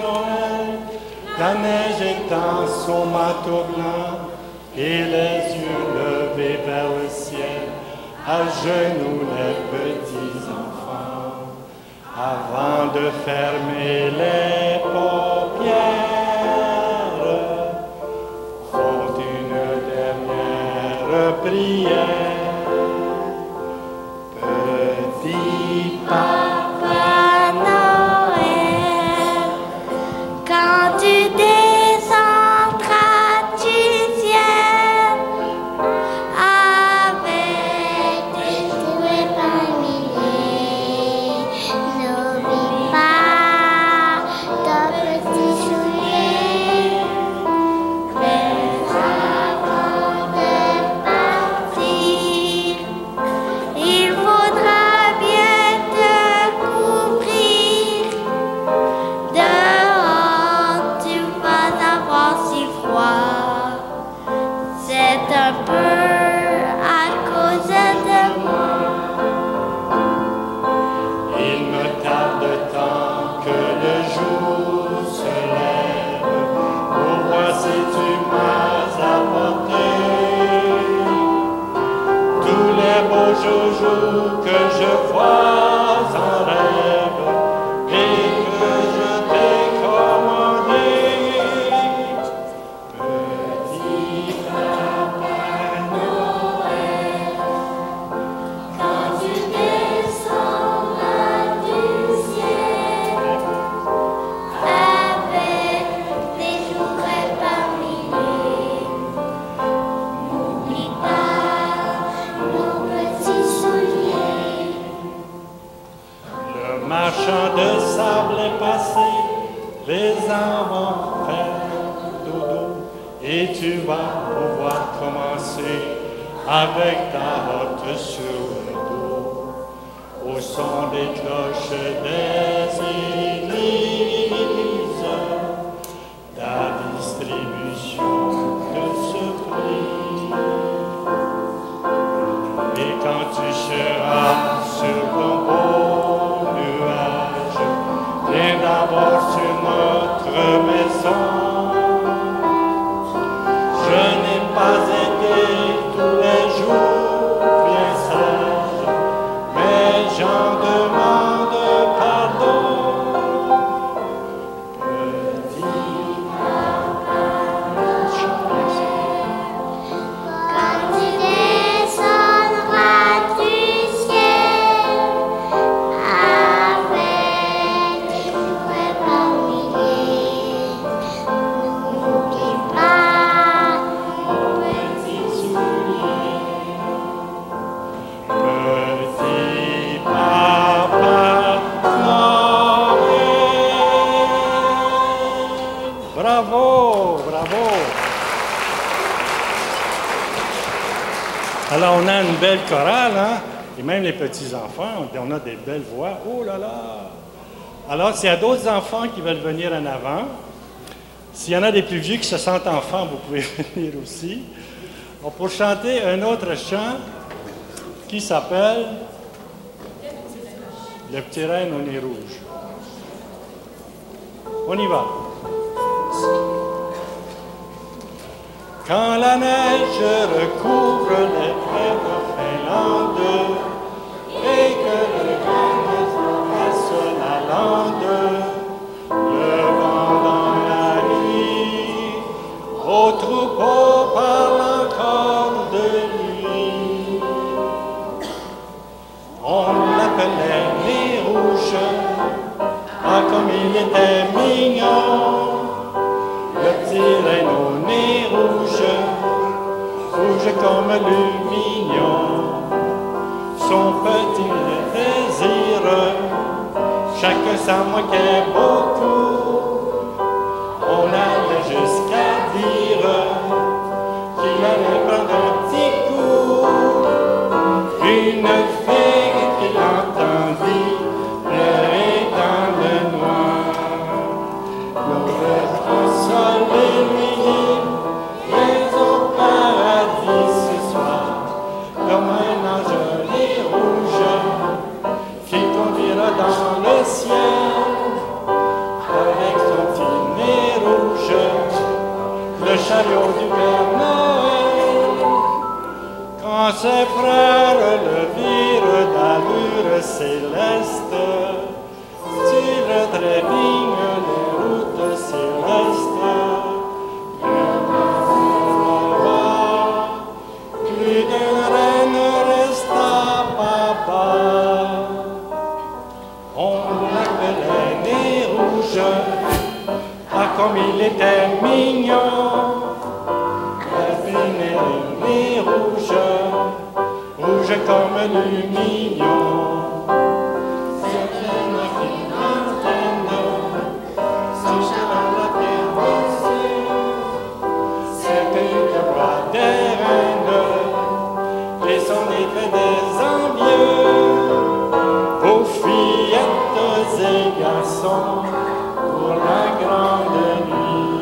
Noël, la neige étend son manteau blanc et les yeux levés vers le ciel, à genoux les petits enfants, avant de fermer les paupières, font une dernière prière. Petit Papa Noël, quand tu descendras du ciel avec tes jouets par milliers, n'oublie pas ton petit soulier. Mais avant de partir, il faudra bien te couvrir. Dehors, tu vas avoir si froid. C'est un peu à cause de moi. Il me tarde tant que le jour se lève pour voir si tu m'as apporté tous les beaux joujoux que je vois en rêve et que je t'ai commandé. Petit Papa Noël, Quand tu descendras du ciel avec des jouets par milliers, n'oublie pas nos petits souliers. le marchand de sable est passé, les enfants vont faire dodo et tu vas pouvoir commencer avec ta hotte sur le dos, au son des cloches des églises, ta distribution de surprise. Et quand tu seras sur ton beau nuage, viens d'abord sur notre maison. Je n'ai pas été tous les jours bien sage, mais j'en demande pardon. Petit Quand tu descendras du ciel avec des jouets par milliers, n'oublie pas nos petits souliers. Petit Papa Noël. Bravo, bravo. Alors, on a une belle chorale, hein? Et même les petits-enfants, on a des belles voix. Oh là là! Alors, s'il y a d'autres enfants qui veulent venir en avant, s'il y en a des plus vieux qui se sentent enfants, vous pouvez venir aussi. Pour chanter un autre chant qui s'appelle Le petit renne au nez rouge. On y va. Quand la neige recouvre les prés de Finlande et que le vent passe la lande, le vent dans la nuit, au troupeau parle encore de lui. On l'appelait nez rouge, ah comme il était mignon. Le petit renne au nez rouge, rouge comme le mignon. Son petit désir, chaque s'en moquait beaucoup. On allait jusqu'à dire qu'il allait prendre un petit coup. Une fille qu'il entendit pleurer dans le noir. L'aurait consolé, lui dit, viens au paradis ce soir, comme un ange nez rouge qui conduira dans le ciel avec chariot du Père Noël. Quand ses frères le virent d'allure céleste, sur trévigne les routes célestes, plus d'une reine resta papa. On l'appelait Nez Rouge, ah comme il était mignon. Nez rouge, rouge comme du mignon. Certaines qui l'antenne, sans chaleur la terre baissée, c'était le roi des reines, et son effet des envieux. Aux fillettes et garçons, pour la grande nuit,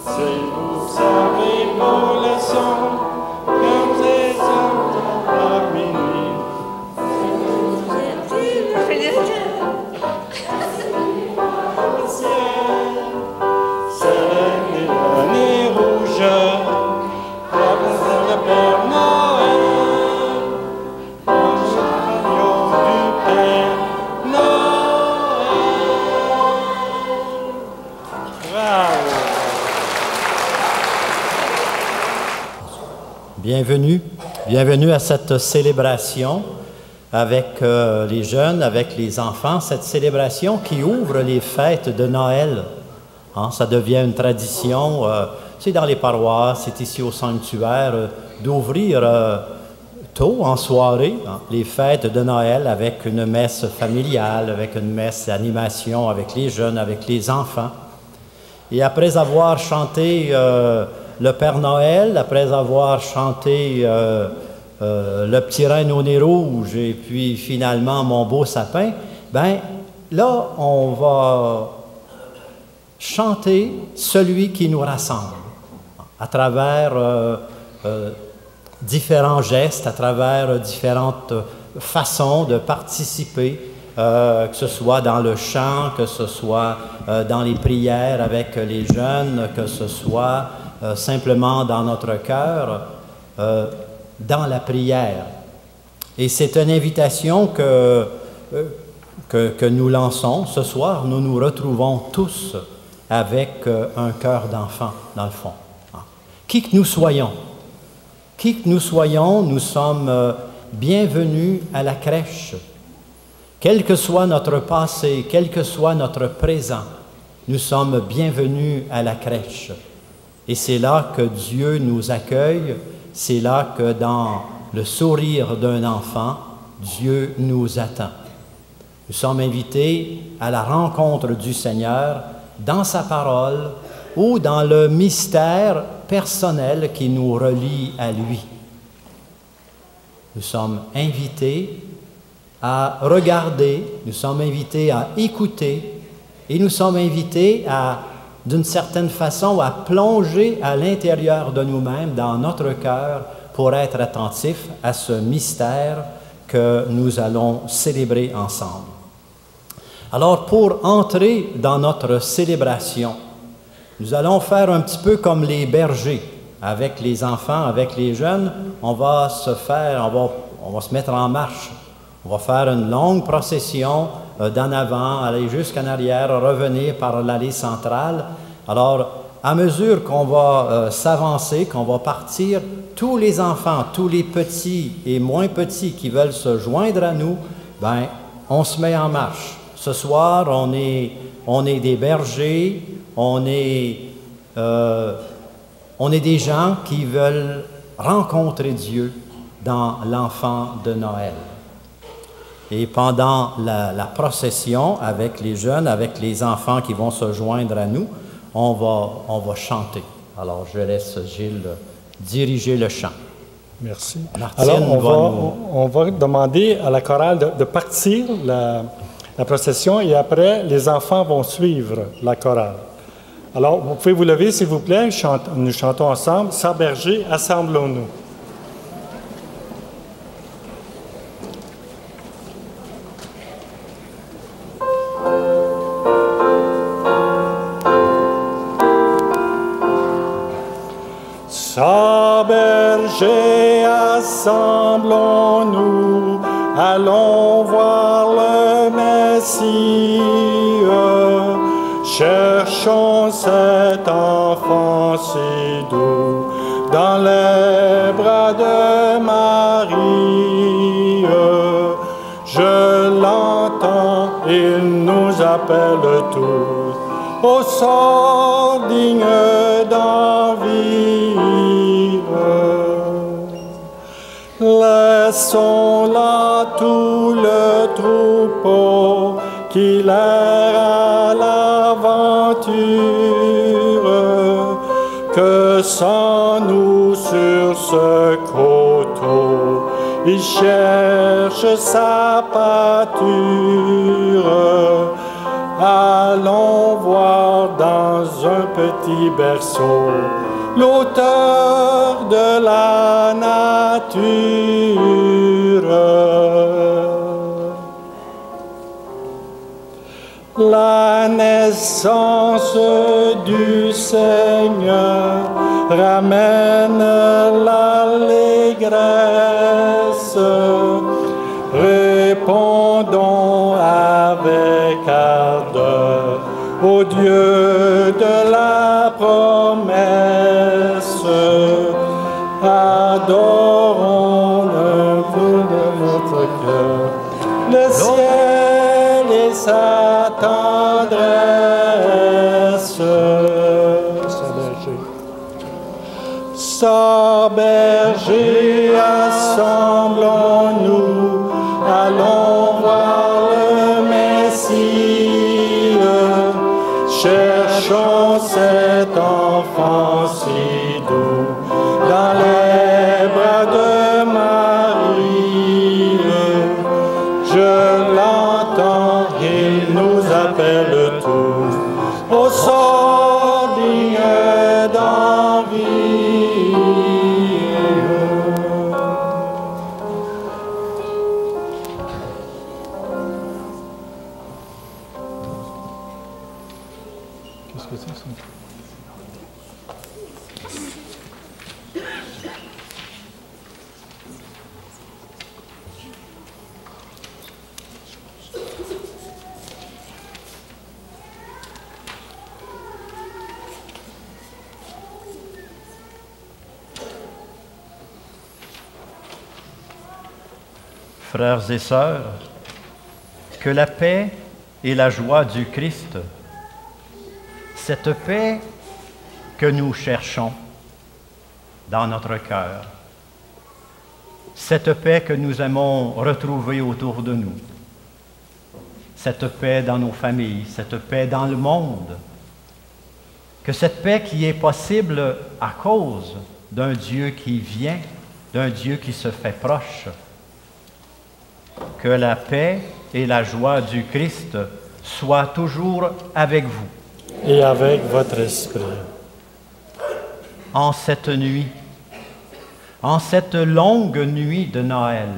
c'est vous savez vos leçons, comme ces autres à minuit. Le ciel, c'est le nez rouge, comme le Père Noël, au chariot du Père Noël. Bravo! Bienvenue, bienvenue à cette célébration avec les jeunes, avec les enfants, cette célébration qui ouvre les fêtes de Noël. Hein, ça devient une tradition, c'est dans les paroisses, c'est ici au sanctuaire, d'ouvrir tôt en soirée les fêtes de Noël avec une messe familiale, avec une messe d'animation avec les jeunes, avec les enfants. Et après avoir chanté le Père Noël, après avoir chanté le petit reine au nez rouge et puis finalement mon beau sapin, ben là on va chanter celui qui nous rassemble à travers différents gestes, à travers différentes façons de participer, que ce soit dans le chant, que ce soit dans les prières avec les jeunes, que ce soit simplement dans notre cœur, dans la prière. Et c'est une invitation que nous lançons. Ce soir, nous nous retrouvons tous avec un cœur d'enfant, dans le fond. Qui que nous soyons, nous sommes bienvenus à la crèche. Quel que soit notre passé, quel que soit notre présent, nous sommes bienvenus à la crèche. Et c'est là que Dieu nous accueille, c'est là que dans le sourire d'un enfant, Dieu nous attend. Nous sommes invités à la rencontre du Seigneur dans sa parole ou dans le mystère personnel qui nous relie à lui. Nous sommes invités à regarder, nous sommes invités à écouter et nous sommes invités à, d'une certaine façon, à plonger à l'intérieur de nous-mêmes, dans notre cœur, pour être attentifs à ce mystère que nous allons célébrer ensemble. Alors, pour entrer dans notre célébration, nous allons faire un petit peu comme les bergers, avec les enfants, avec les jeunes. On va se mettre en marche. On va faire une longue procession d'en avant, aller jusqu'en arrière, revenir par l'allée centrale. Alors, à mesure qu'on va s'avancer, qu'on va partir, tous les enfants, tous les petits et moins petits qui veulent se joindre à nous, ben, on se met en marche. Ce soir, on est des bergers, on est des gens qui veulent rencontrer Dieu dans l'enfant de Noël. Et pendant la procession, avec les jeunes, avec les enfants qui vont se joindre à nous, on va chanter. Alors, je laisse Gilles diriger le chant. Merci. Martine. Alors, on va demander à la chorale de partir la procession et après, les enfants vont suivre la chorale. Alors, vous pouvez vous lever, s'il vous plaît. Nous chantons ensemble. « Sans berger, assemblons-nous ». bergers, assemblons-nous, allons voir le Messie. Cherchons cet enfant si doux dans les bras de Marie. Je l'entends, il nous appelle tous au sort digne d'en vivre. Laissons là tout le troupeau qu'il erre à l'aventure, que sans nous sur ce coteau, il cherche sa pâture. Allons voir dans un petit berceau l'auteur de la nature. La naissance du Seigneur ramène l'allégresse. Répondons avec ardeur au Dieu de la promesse. Adorons le Dieu de notre cœur, le ciel et sa tendresse. Sors berger, assemblons-nous, allons voir le Messie. Cherchons cet enfant si doux dans les bras de Marie. Je l'entends, il nous appelle tous au sort digne d'en vivre. Qu'est-ce que c'est ça? Frères et sœurs, que la paix et la joie du Christ, cette paix que nous cherchons dans notre cœur, cette paix que nous aimons retrouver autour de nous, cette paix dans nos familles, cette paix dans le monde, que cette paix qui est possible à cause d'un Dieu qui vient, d'un Dieu qui se fait proche, que la paix et la joie du Christ soient toujours avec vous. Et avec votre esprit. En cette nuit, en cette longue nuit de Noël,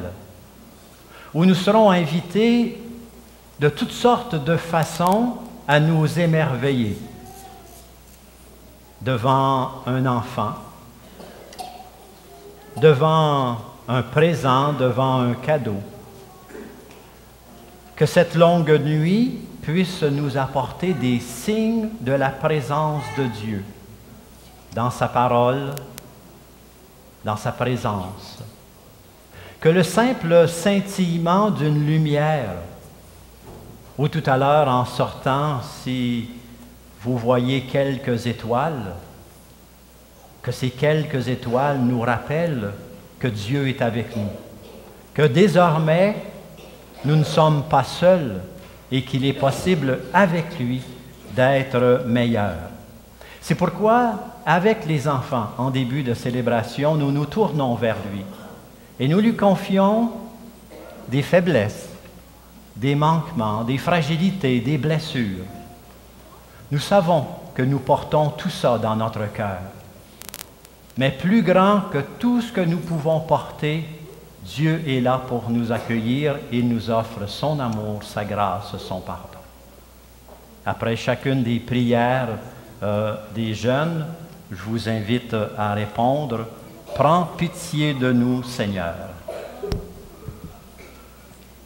où nous serons invités de toutes sortes de façons à nous émerveiller devant un enfant, devant un présent, devant un cadeau. Que cette longue nuit puisse nous apporter des signes de la présence de Dieu dans sa parole, dans sa présence. Que le simple scintillement d'une lumière, ou tout à l'heure en sortant, si vous voyez quelques étoiles, que ces quelques étoiles nous rappellent que Dieu est avec nous, que désormais, nous ne sommes pas seuls et qu'il est possible avec lui d'être meilleurs. C'est pourquoi, avec les enfants, en début de célébration, nous nous tournons vers lui et nous lui confions des faiblesses, des manquements, des fragilités, des blessures. Nous savons que nous portons tout ça dans notre cœur. Mais plus grand que tout ce que nous pouvons porter, Dieu est là pour nous accueillir et nous offre son amour, sa grâce, son pardon. Après chacune des prières des jeunes, je vous invite à répondre Prends pitié de nous, Seigneur.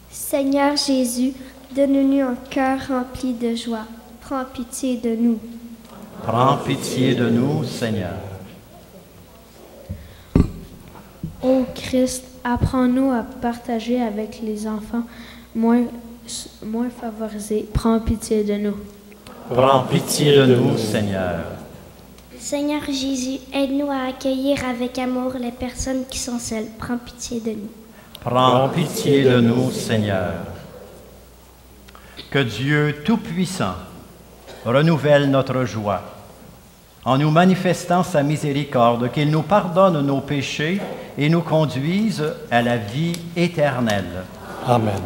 Seigneur Jésus, donne-nous un cœur rempli de joie. Prends pitié de nous. Prends pitié de nous, Seigneur. Ô Christ, apprends-nous à partager avec les enfants moins favorisés. Prends pitié de nous. Prends pitié de nous, Seigneur. Seigneur Jésus, aide-nous à accueillir avec amour les personnes qui sont seules. Prends pitié de nous. Prends pitié de nous, Seigneur. Que Dieu Tout-Puissant renouvelle notre joie en nous manifestant sa miséricorde, qu'il nous pardonne nos péchés et nous conduise à la vie éternelle. Amen.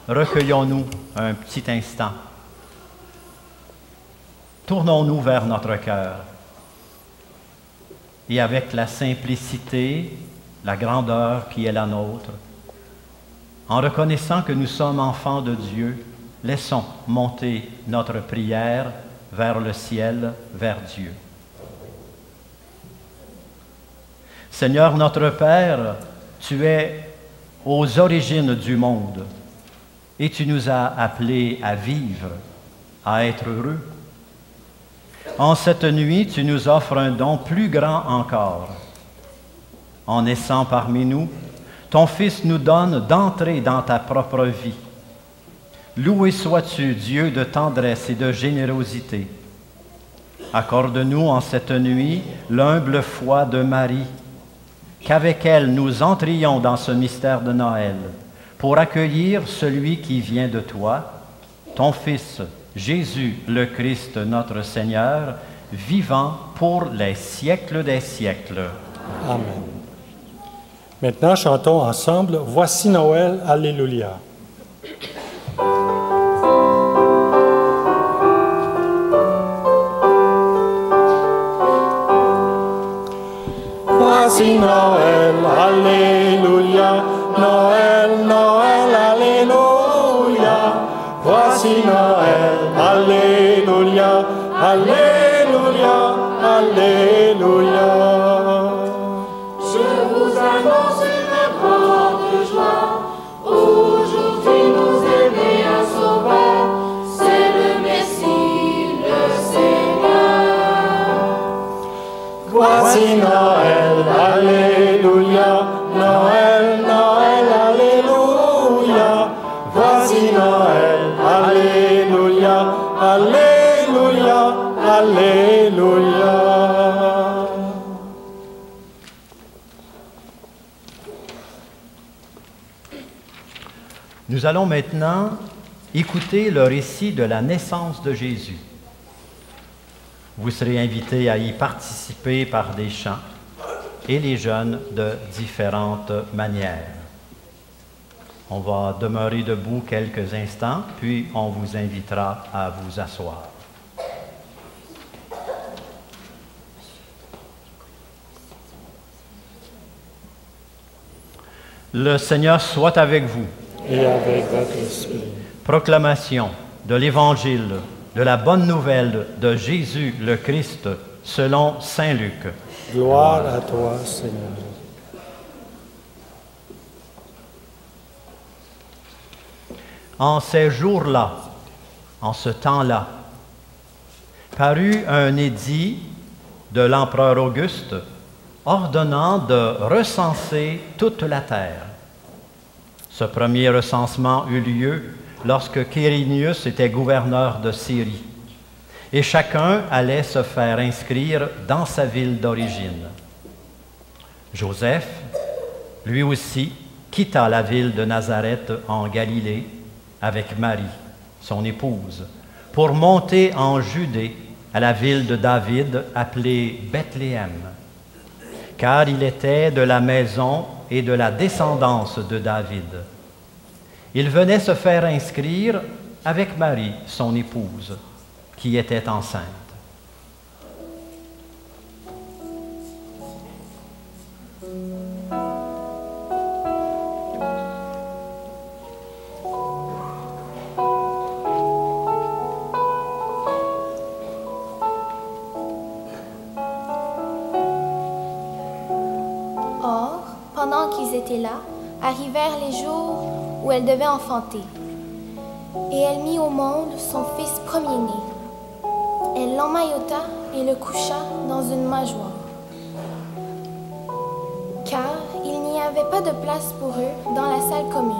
Recueillons-nous un petit instant. Tournons-nous vers notre cœur et avec la simplicité, la grandeur qui est la nôtre, en reconnaissant que nous sommes enfants de Dieu, laissons monter notre prière vers le ciel, vers Dieu. Seigneur notre Père, tu es aux origines du monde et tu nous as appelés à vivre, à être heureux. En cette nuit, tu nous offres un don plus grand encore. En naissant parmi nous, ton Fils nous donne d'entrer dans ta propre vie. Loué sois-tu, Dieu de tendresse et de générosité. Accorde-nous en cette nuit l'humble foi de Marie, qu'avec elle nous entrions dans ce mystère de Noël, pour accueillir celui qui vient de toi, ton Fils, Jésus le Christ notre Seigneur, vivant pour les siècles des siècles. Amen. Maintenant, chantons ensemble « Voici Noël, Alléluia ». Voici Noël, Alléluia, Noël, Noël, Alléluia. Voici Noël, Alléluia, Alléluia, Alléluia. Je vous annonce une grande joie. Aujourd'hui nous est né un sauveur, c'est le Messie, le Seigneur. Voici Noël, Alléluia, Noël, Noël, Alléluia. Voici Noël, Alléluia, Alléluia, Alléluia. Nous allons maintenant écouter le récit de la naissance de Jésus. Vous serez invités à y participer par des chants et les jeunes de différentes manières. On va demeurer debout quelques instants, puis on vous invitera à vous asseoir. Le Seigneur soit avec vous. Et avec votre esprit. Proclamation de l'Évangile de la bonne nouvelle de Jésus le Christ selon saint Luc. Gloire à toi, Seigneur. En ces jours-là, en ce temps-là, parut un édit de l'empereur Auguste ordonnant de recenser toute la terre. Ce premier recensement eut lieu lorsque Quirinius était gouverneur de Syrie, et chacun allait se faire inscrire dans sa ville d'origine. Joseph, lui aussi, quitta la ville de Nazareth en Galilée avec Marie, son épouse, pour monter en Judée à la ville de David appelée Bethléem, car il était de la maison et de la descendance de David. Il venait se faire inscrire avec Marie, son épouse, qui était enceinte. étaient là, arrivèrent les jours où elle devait enfanter. Et elle mit au monde son fils premier-né. Elle l'emmaillota et le coucha dans une mangeoire. Car il n'y avait pas de place pour eux dans la salle commune.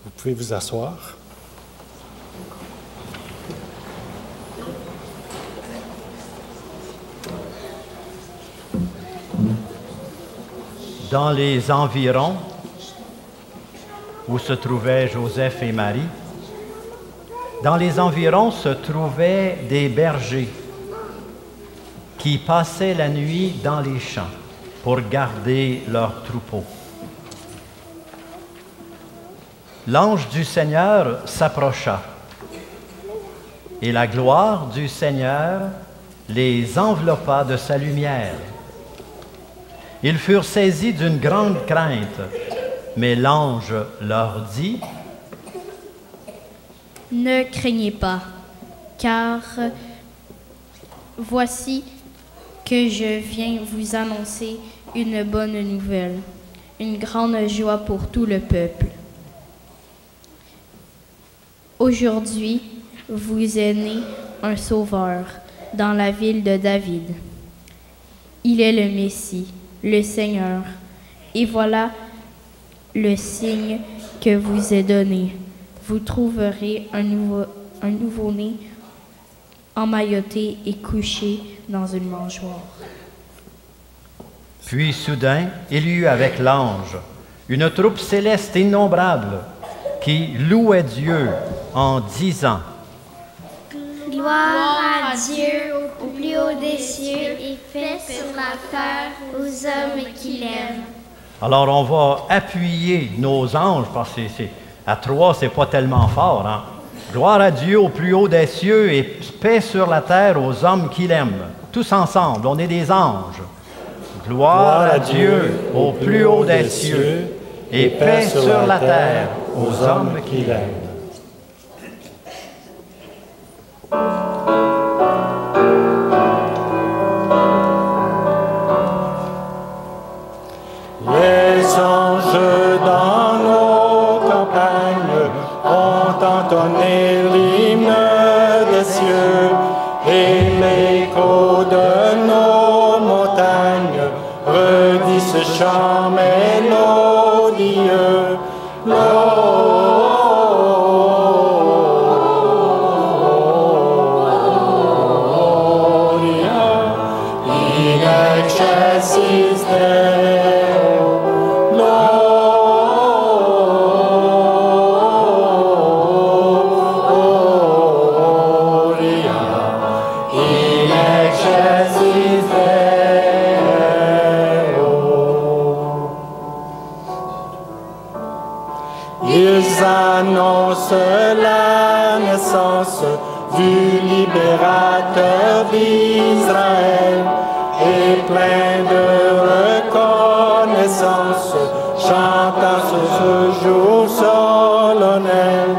Vous pouvez vous asseoir. Dans les environs où se trouvaient Joseph et Marie, dans les environs se trouvaient des bergers qui passaient la nuit dans les champs pour garder leurs troupeaux. L'ange du Seigneur s'approcha, et la gloire du Seigneur les enveloppa de sa lumière. Ils furent saisis d'une grande crainte, mais l'ange leur dit: « Ne craignez pas, car voici que je viens vous annoncer une bonne nouvelle, une grande joie pour tout le peuple. Aujourd'hui, vous est né un Sauveur dans la ville de David. Il est le Messie, le Seigneur. Et voilà le signe que vous est donné. Vous trouverez un nouveau-né emmailloté et couché dans une mangeoire. » Puis soudain, il y eut avec l'ange une troupe céleste innombrable qui louait Dieu en disant: Gloire à Dieu au plus haut des cieux et paix sur la terre aux hommes qui l'aiment. Alors on va appuyer nos anges, parce que à trois, c'est pas tellement fort, hein? Gloire à Dieu au plus haut des cieux et paix sur la terre aux hommes qui l'aiment. Tous ensemble, on est des anges. Gloire à Dieu au plus haut des cieux et paix sur la terre aux hommes qui l'aiment. Les anges dans nos campagnes ont entonné l'hymne des cieux et l'écho de nos montagnes redit ce chant mélodieux. Ils annoncent la naissance du libérateur d'Israël et plein de reconnaissance, chantant ce jour solennel.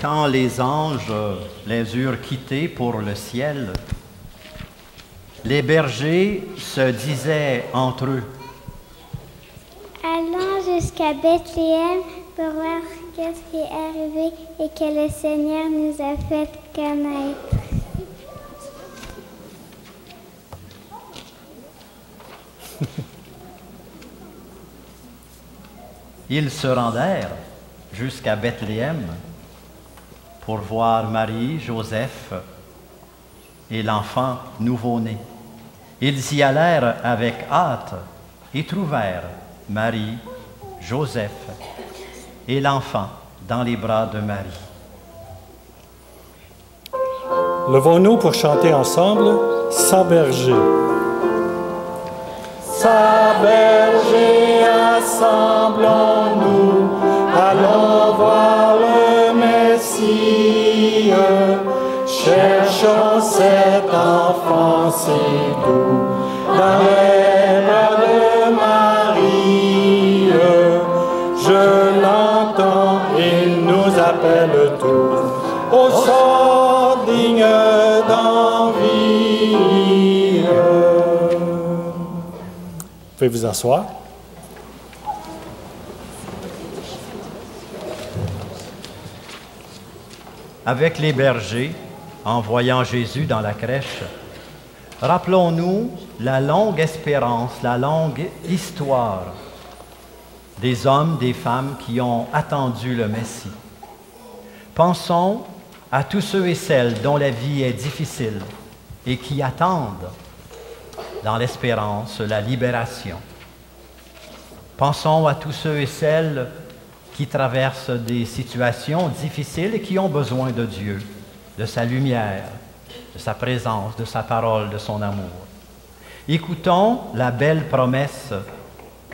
quand les anges les eurent quittés pour le ciel, les bergers se disaient entre eux: Allons jusqu'à Bethléem pour voir qu'est-ce qui est arrivé et que le Seigneur nous a fait connaître. Ils se rendèrent jusqu'à Bethléem pour voir Marie, Joseph et l'enfant nouveau-né. Ils y allèrent avec hâte et trouvèrent Marie, Joseph et l'enfant dans les bras de Marie. Levons-nous pour chanter ensemble « Sa berger ». Sa berger, assemblons-nous, allons voir le Messie. Cherchons cet enfant si doux dans les bras de Marie. Je l'entends, il nous appelle tous au sort digne d'envie. Vous pouvez vous asseoir. Avec les bergers, en voyant Jésus dans la crèche, rappelons-nous la longue espérance, la longue histoire des hommes, des femmes qui ont attendu le Messie. Pensons à tous ceux et celles dont la vie est difficile et qui attendent dans l'espérance la libération. Pensons à tous ceux et celles qui traversent des situations difficiles et qui ont besoin de Dieu, de sa lumière, de sa présence, de sa parole, de son amour. Écoutons la belle promesse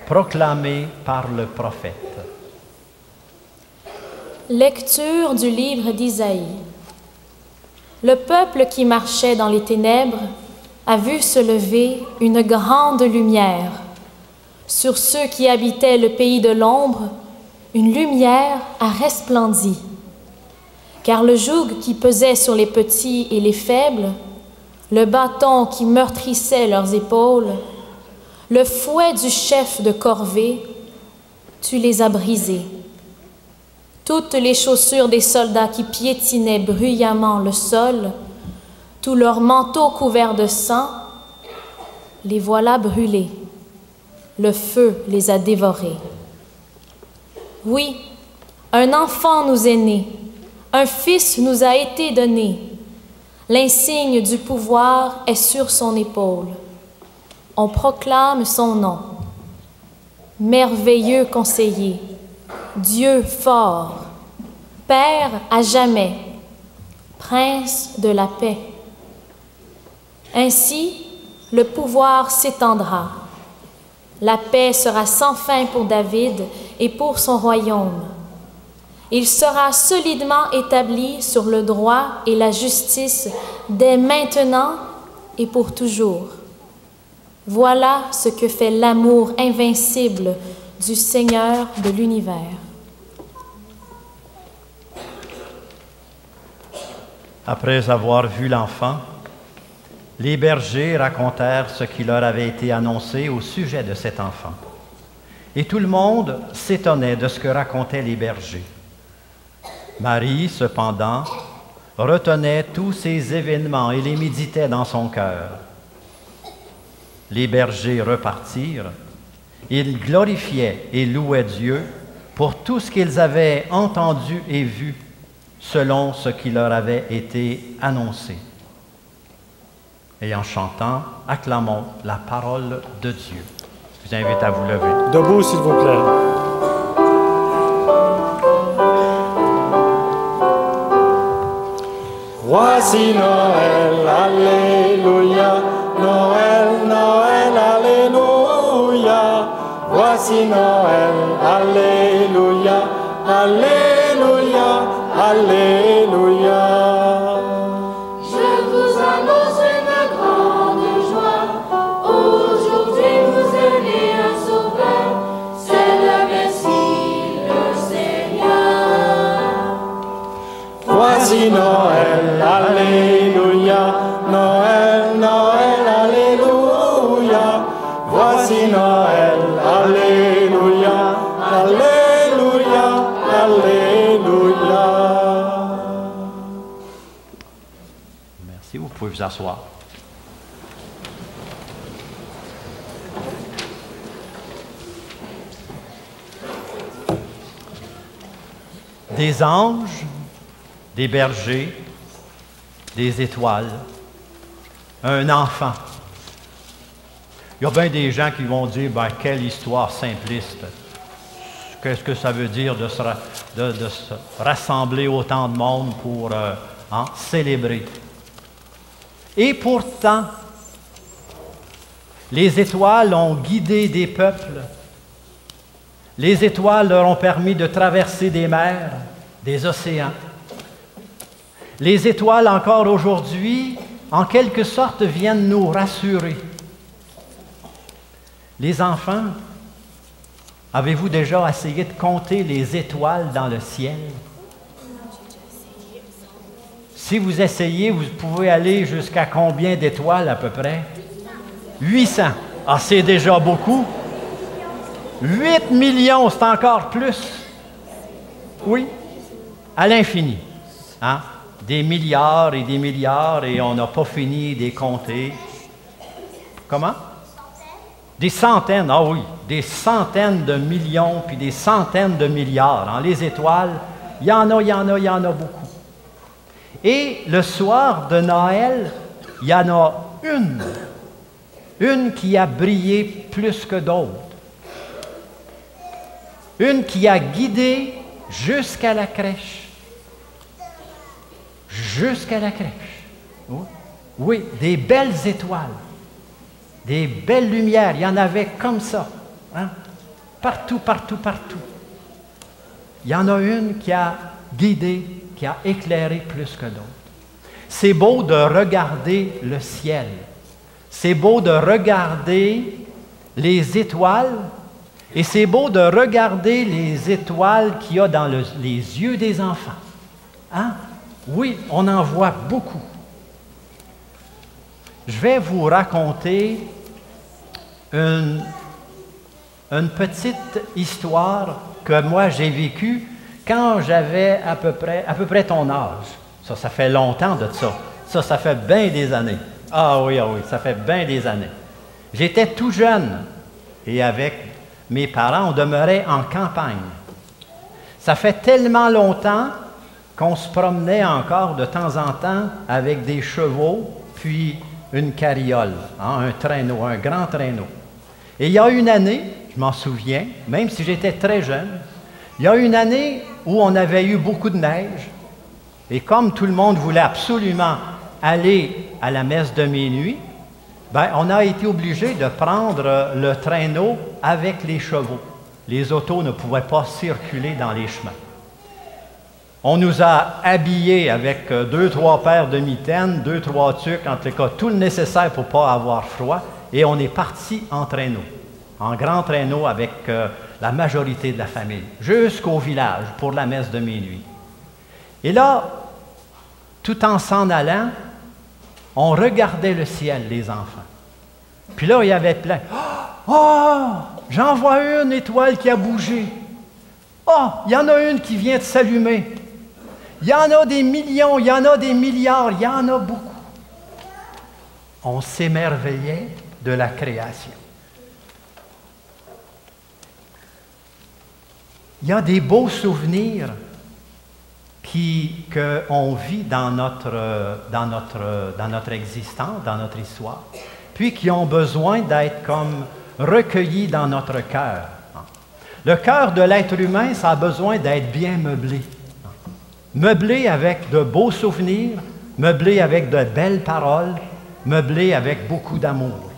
proclamée par le prophète. Lecture du livre d'Isaïe. Le peuple qui marchait dans les ténèbres a vu se lever une grande lumière. Sur ceux qui habitaient le pays de l'ombre, une lumière a resplendi. Car le joug qui pesait sur les petits et les faibles, le bâton qui meurtrissait leurs épaules, le fouet du chef de corvée, tu les as brisés. Toutes les chaussures des soldats qui piétinaient bruyamment le sol, tous leurs manteaux couverts de sang, les voilà brûlés. Le feu les a dévorés. Oui, un enfant nous est né, un fils nous a été donné. L'insigne du pouvoir est sur son épaule. On proclame son nom. Merveilleux conseiller, Dieu fort, Père à jamais, Prince de la paix. Ainsi, le pouvoir s'étendra. La paix sera sans fin pour David et pour son royaume. Il sera solidement établi sur le droit et la justice dès maintenant et pour toujours. Voilà ce que fait l'amour invincible du Seigneur de l'univers. Après avoir vu l'enfant, les bergers racontèrent ce qui leur avait été annoncé au sujet de cet enfant. Et tout le monde s'étonnait de ce que racontaient les bergers. Marie, cependant, retenait tous ces événements et les méditait dans son cœur. Les bergers repartirent. Ils glorifiaient et louaient Dieu pour tout ce qu'ils avaient entendu et vu, selon ce qui leur avait été annoncé. Et en chantant, acclamons la parole de Dieu. Je vous invite à vous lever. Debout, s'il vous plaît. Voici Noël, alléluia, Noël, Noël, alléluia. Voici Noël, alléluia, alléluia, alléluia. Je vous annonce une grande joie. Aujourd'hui vous est né un sauveur, c'est le Messie, le Seigneur. s'asseoir. Des anges, des bergers, des étoiles, un enfant. Il y a bien des gens qui vont dire, ben, quelle histoire simpliste. Qu'est-ce que ça veut dire de se rassembler autant de monde pour célébrer? Et pourtant, les étoiles ont guidé des peuples. Les étoiles leur ont permis de traverser des mers, des océans. Les étoiles, encore aujourd'hui, en quelque sorte, viennent nous rassurer. Les enfants, avez-vous déjà essayé de compter les étoiles dans le ciel? Si vous essayez, vous pouvez aller jusqu'à combien d'étoiles à peu près? 800. Ah, c'est déjà beaucoup. 8 millions, c'est encore plus. Oui, à l'infini. Hein? Des milliards, et on n'a pas fini de les compter. Comment? Des centaines, ah oui, des centaines de millions, puis des centaines de milliards. Dans les étoiles, il y en a beaucoup. Et le soir de Noël, il y en a une qui a brillé plus que d'autres. Une qui a guidé jusqu'à la crèche. Jusqu'à la crèche. Oui, des belles étoiles. Des belles lumières, il y en avait comme ça, hein? Partout. Il y en a une qui a guidé, qui a éclairé plus que d'autres. C'est beau de regarder le ciel. C'est beau de regarder les étoiles, et c'est beau de regarder les étoiles qu'il y a dans les yeux des enfants. Hein? Oui, on en voit beaucoup. Je vais vous raconter une petite histoire que moi j'ai vécue quand j'avais à peu près ton âge. Ça fait longtemps de ça. Ça fait bien des années. Ah oui, ça fait bien des années. J'étais tout jeune et avec mes parents, on demeurait en campagne. Ça fait tellement longtemps qu'on se promenait encore de temps en temps avec des chevaux, puis une carriole, hein, un traîneau, un grand traîneau. Et il y a une année, je m'en souviens, même si j'étais très jeune, il y a une année où on avait eu beaucoup de neige, et comme tout le monde voulait absolument aller à la messe de minuit, ben, on a été obligé de prendre le traîneau avec les chevaux. Les autos ne pouvaient pas circuler dans les chemins. On nous a habillés avec 2-3 paires de mitaines, 2-3 tucs, en tout cas, tout le nécessaire pour ne pas avoir froid, et on est parti en traîneau, en grand traîneau avec la majorité de la famille, jusqu'au village pour la messe de minuit. Et là, tout en s'en allant, on regardait le ciel, les enfants. Puis là, il y avait plein. « Oh, j'en vois une étoile qui a bougé. Oh, il y en a une qui vient de s'allumer. Il y en a des millions, il y en a des milliards, il y en a beaucoup. » On s'émerveillait de la création. Il y a des beaux souvenirs qu'on vit dans notre existence, dans notre histoire, puis qui ont besoin d'être comme recueillis dans notre cœur. Le cœur de l'être humain, ça a besoin d'être bien meublé. Meublé avec de beaux souvenirs, meublé avec de belles paroles, meublé avec beaucoup d'amour.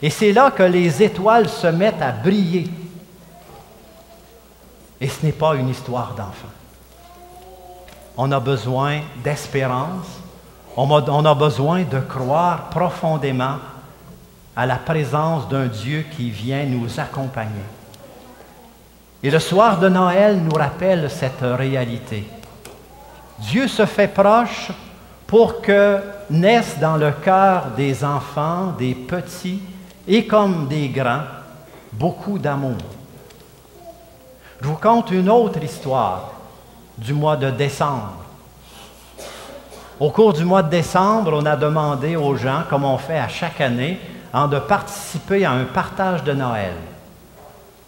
Et c'est là que les étoiles se mettent à briller. Et ce n'est pas une histoire d'enfant. On a besoin d'espérance, on a besoin de croire profondément à la présence d'un Dieu qui vient nous accompagner. Et le soir de Noël nous rappelle cette réalité. Dieu se fait proche pour que naisse dans le cœur des enfants, des petits et comme des grands, beaucoup d'amour. Je vous conte une autre histoire du mois de décembre. Au cours du mois de décembre, on a demandé aux gens, comme on fait à chaque année, de participer à un partage de Noël.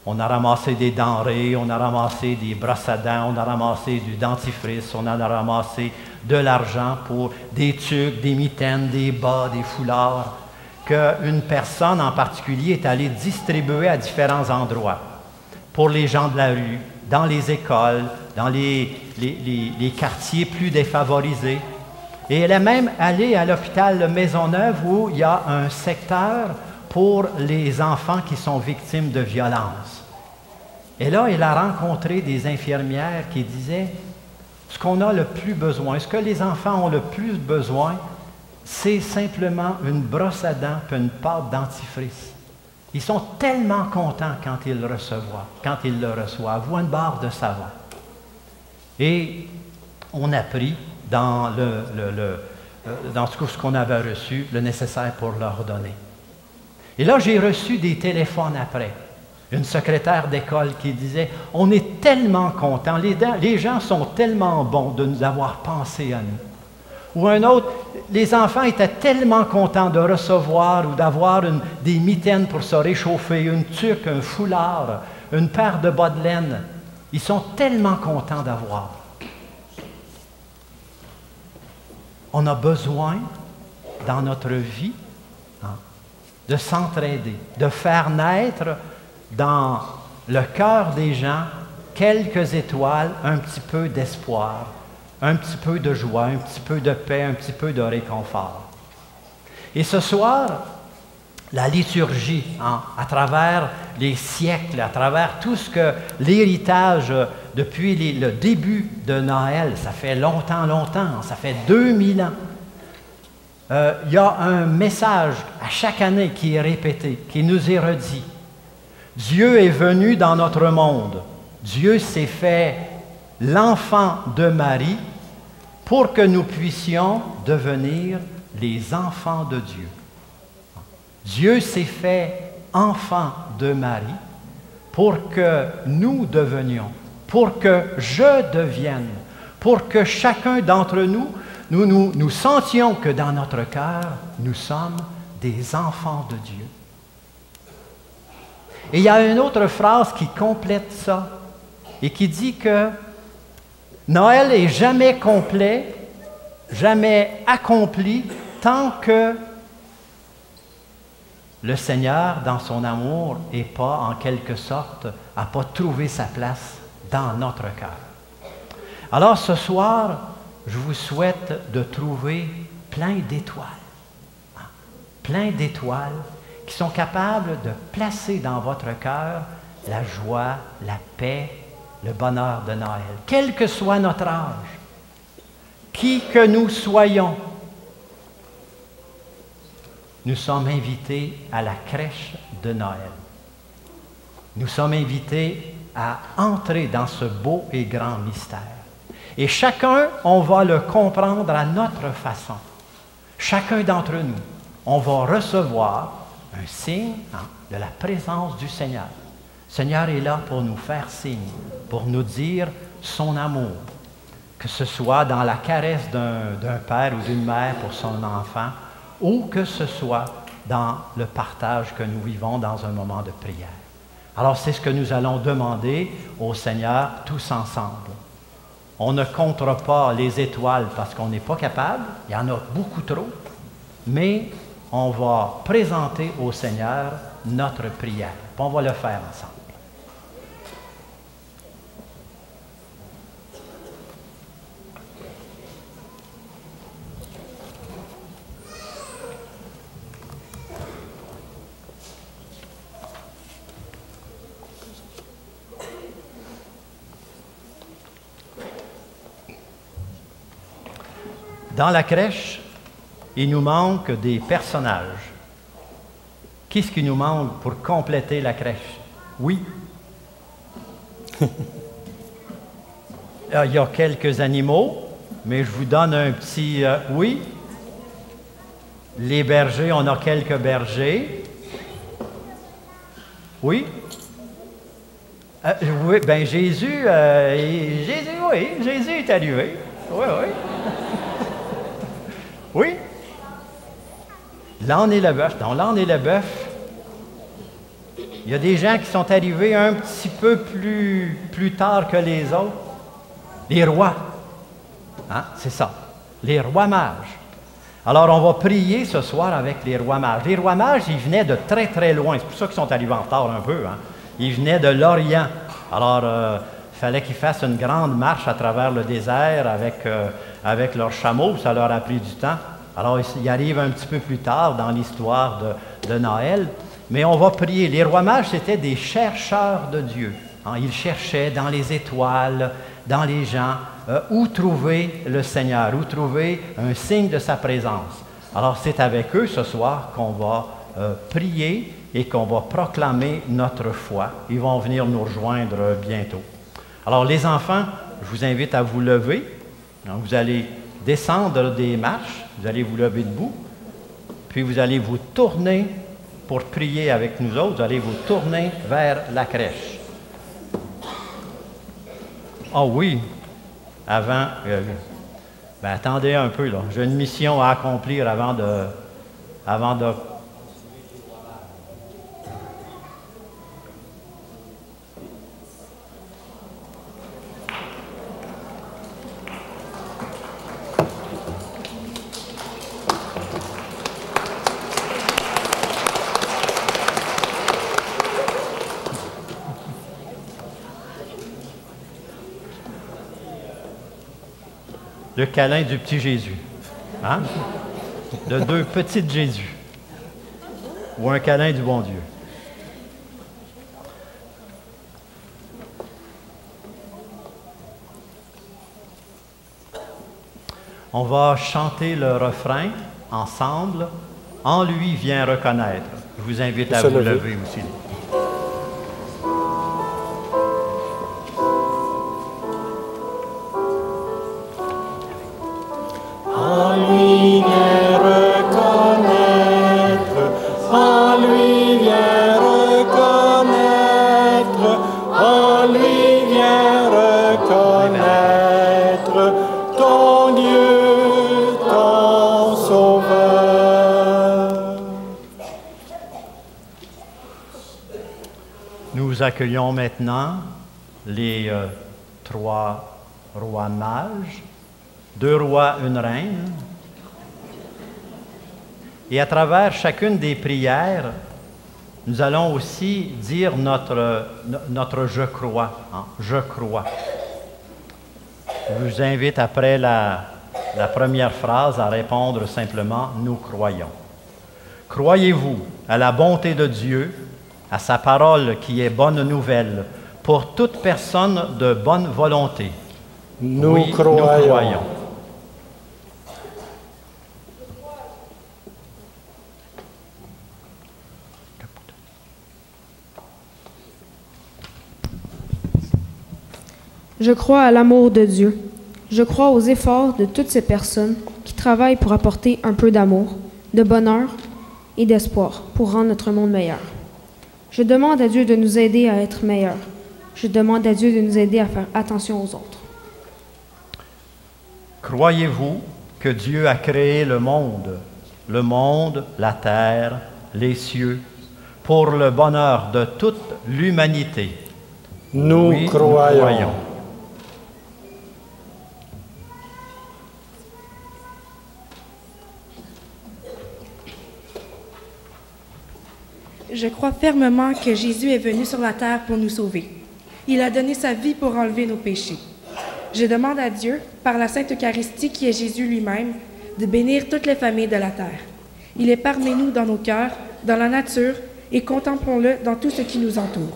On a ramassé des denrées, on a ramassé des brosses à dents, on a ramassé du dentifrice, on a ramassé de l'argent pour des tuques, des mitaines, des bas, des foulards, qu'une personne en particulier est allée distribuer à différents endroits, pour les gens de la rue, dans les écoles, dans les quartiers plus défavorisés. Et elle est même allée à l'hôpital Maisonneuve où il y a un secteur pour les enfants qui sont victimes de violences. Et là, elle a rencontré des infirmières qui disaient, ce qu'on a le plus besoin, ce que les enfants ont le plus besoin, c'est simplement une brosse à dents et une pâte dentifrice. Ils sont tellement contents quand ils le reçoivent, ou une barre de savon. Et on a pris dans ce qu'on avait reçu, le nécessaire pour leur donner. Et là, j'ai reçu des téléphones après. Une secrétaire d'école qui disait, on est tellement contents, les gens sont tellement bons de nous avoir pensé à nous. Ou un autre, les enfants étaient tellement contents de recevoir ou d'avoir des mitaines pour se réchauffer, une tuque, un foulard, une paire de bas de laine. Ils sont tellement contents d'avoir. On a besoin, dans notre vie, de s'entraider, de faire naître dans le cœur des gens quelques étoiles, un petit peu d'espoir, un petit peu de joie, un petit peu de paix, un petit peu de réconfort. Et ce soir, la liturgie, à travers les siècles, à travers tout ce que l'héritage depuis le début de Noël, ça fait longtemps, ça fait 2000 ans, il y a un message à chaque année qui est répété, qui nous est redit. Dieu est venu dans notre monde. Dieu s'est fait l'enfant de Marie pour que nous puissions devenir les enfants de Dieu. Dieu s'est fait enfant de Marie pour que nous devenions, pour que je devienne, pour que chacun d'entre nous, nous sentions que dans notre cœur, nous sommes des enfants de Dieu. Et il y a une autre phrase qui complète ça et qui dit que Noël n'est jamais complet, jamais accompli tant que le Seigneur, dans son amour, n'a pas, en quelque sorte, trouvé sa place dans notre cœur. Alors ce soir, je vous souhaite de trouver plein d'étoiles qui sont capables de placer dans votre cœur la joie, la paix, le bonheur de Noël. Quel que soit notre âge, qui que nous soyons, nous sommes invités à la crèche de Noël. Nous sommes invités à entrer dans ce beau et grand mystère. Et chacun, on va le comprendre à notre façon. Chacun d'entre nous, on va recevoir un signe de la présence du Seigneur. Le Seigneur est là pour nous faire signe, pour nous dire son amour, que ce soit dans la caresse d'un père ou d'une mère pour son enfant, ou que ce soit dans le partage que nous vivons dans un moment de prière. Alors c'est ce que nous allons demander au Seigneur tous ensemble. On ne comptera pas les étoiles parce qu'on n'est pas capable, il y en a beaucoup trop, mais on va présenter au Seigneur notre prière. On va le faire ensemble. Dans la crèche, il nous manque des personnages. Qu'est-ce qui nous manque pour compléter la crèche? Oui. Il y a quelques animaux, mais je vous donne un petit oui. Les bergers, on a quelques bergers. Oui. Oui, bien Jésus est arrivé. Oui, oui. Oui? L'âne et le bœuf. Dans l'âne et le bœuf, il y a des gens qui sont arrivés un petit peu plus tard que les autres. Les rois. Hein? C'est ça. Les rois mages. Alors, on va prier ce soir avec les rois mages. Les rois mages, ils venaient de très, très loin. C'est pour ça qu'ils sont arrivés en retard un peu. Hein? Ils venaient de l'Orient. Alors, il fallait qu'ils fassent une grande marche à travers le désert avec leurs chameaux. Ça leur a pris du temps. Alors, ils arrivent un petit peu plus tard dans l'histoire de Noël. Mais on va prier. Les rois mages, c'était des chercheurs de Dieu. Hein? Ils cherchaient dans les étoiles, dans les gens, où trouver le Seigneur, où trouver un signe de sa présence. Alors, c'est avec eux ce soir qu'on va prier et qu'on va proclamer notre foi. Ils vont venir nous rejoindre bientôt. Alors, les enfants, je vous invite à vous lever. Vous allez descendre des marches, vous allez vous lever debout, puis vous allez vous tourner pour prier avec nous autres. Vous allez vous tourner vers la crèche. Oh oui, avant, attendez un peu, là. J'ai une mission à accomplir avant de le câlin du petit Jésus. Hein? De deux petites Jésus. Ou un câlin du bon Dieu. On va chanter le refrain ensemble. En lui vient reconnaître. Je vous invite à vous lever aussi. En lui vient reconnaître, en lui vient reconnaître, en lui vient reconnaître ton Dieu, ton Sauveur. Nous accueillons maintenant les trois rois mages. 2 rois, une reine. Et à travers chacune des prières, nous allons aussi dire notre je crois. Hein, je crois. Je vous invite après la première phrase à répondre simplement « Nous croyons ». Croyez-vous à la bonté de Dieu, à sa parole qui est bonne nouvelle pour toute personne de bonne volonté? Nous croyons. Je crois à l'amour de Dieu. Je crois aux efforts de toutes ces personnes qui travaillent pour apporter un peu d'amour, de bonheur et d'espoir pour rendre notre monde meilleur. Je demande à Dieu de nous aider à être meilleurs. Je demande à Dieu de nous aider à faire attention aux autres. Croyez-vous que Dieu a créé le monde, la terre, les cieux, pour le bonheur de toute l'humanité? Nous croyons. Je crois fermement que Jésus est venu sur la terre pour nous sauver. Il a donné sa vie pour enlever nos péchés. Je demande à Dieu, par la Sainte Eucharistie qui est Jésus lui-même, de bénir toutes les familles de la terre. Il est parmi nous dans nos cœurs, dans la nature, et contemplons-le dans tout ce qui nous entoure.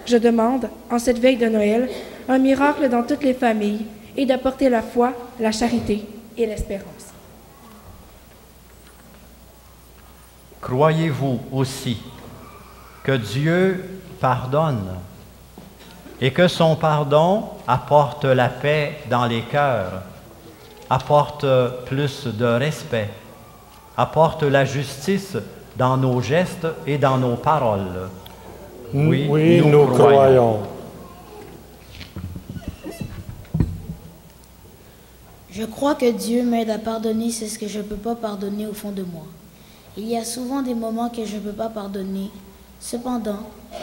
Je demande, en cette veille de Noël, un miracle dans toutes les familles et d'apporter la foi, la charité et l'espérance. Croyez-vous aussi que Dieu pardonne et que son pardon apporte la paix dans les cœurs, apporte plus de respect, apporte la justice dans nos gestes et dans nos paroles? Oui, nous croyons. Je crois que Dieu m'aide à pardonner ce que je ne peux pas pardonner au fond de moi. Il y a souvent des moments que je ne peux pas pardonner. Cependant,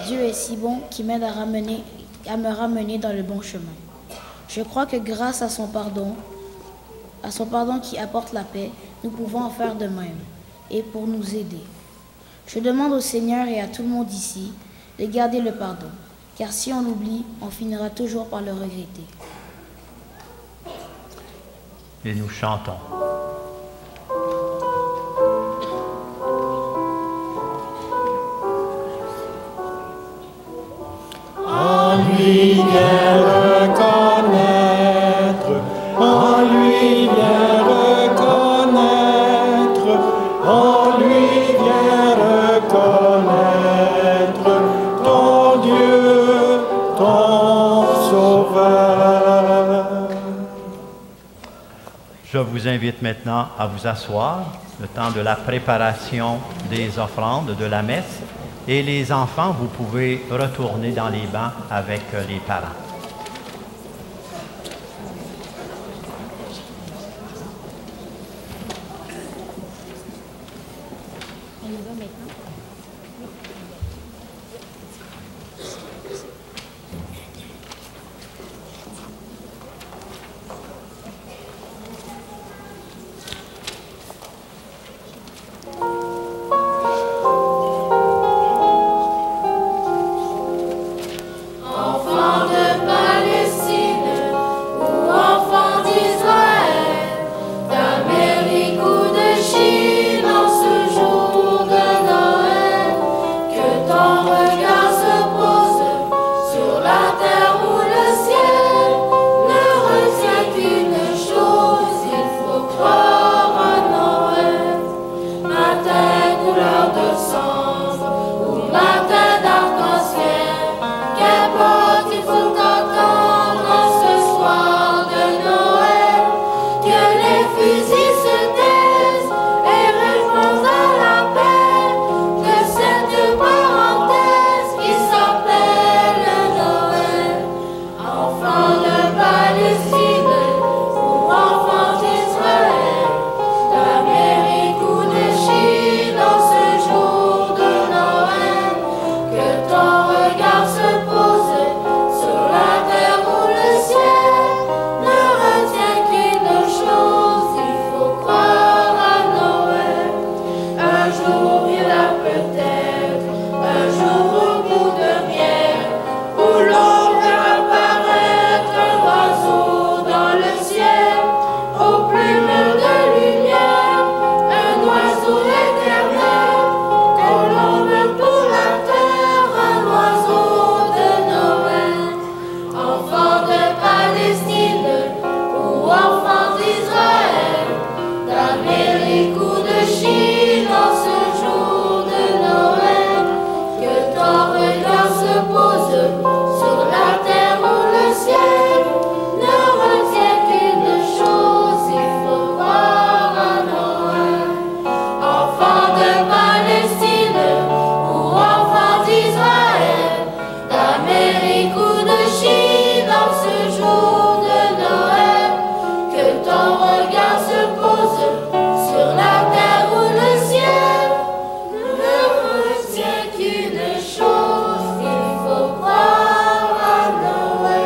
Dieu est si bon qu'il m'aide à me ramener dans le bon chemin. Je crois que grâce à son pardon qui apporte la paix, nous pouvons en faire de même et pour nous aider. Je demande au Seigneur et à tout le monde ici de garder le pardon, car si on l'oublie, on finira toujours par le regretter. Et nous chantons. En lui viens reconnaître, en lui viens reconnaître, en lui viens reconnaître ton Dieu, ton Sauveur. Je vous invite maintenant à vous asseoir, le temps de la préparation des offrandes de la messe. Et les enfants, vous pouvez retourner dans les bancs avec les parents. On y va maintenant. Enfants de Palestine ou enfants d'Israël, d'Amérique ou de Chine en ce jour de Noël, que ton regard se pose sur la terre ou le ciel, ne retiens qu'une chose, il faut croire à Noël. Matin couleur de cendre ou matin d'arc-en-ciel, qu'importe, il faut entendre en ce soir de Noël, que les fusils se taisent et répondent à l'appel de cette parenthèse qui s'appelle Noël. Enfants de Palestine ou enfants d'Israël, d'Amérique ou de Chine en ce jour de Noël, que ton regard se pose sur la terre ou le ciel, ne retiens qu'une chose, il faut croire à Noël. Un jour viendra peut-être, un jour au bout de miel, où l'on verra apparaître un oiseau dans le ciel, aux plumes de lumière, un oiseau éternel, colombe pour la terre, un oiseau de Noël. Enfants de Palestine ou enfants d'Israël, d'Amérique ou de Chine en ce jour de Noël, que ton regard se pose sur la terre ou le ciel, ne retiens qu'une chose, il faut croire à Noël. Enfants de Palestine ou enfants d'Israël, d'Amérique ou de Chine en ce jour de Noël, que ton regard se pose sur la terre ou le ciel, ne retiens qu'une chose, il faut croire à Noël.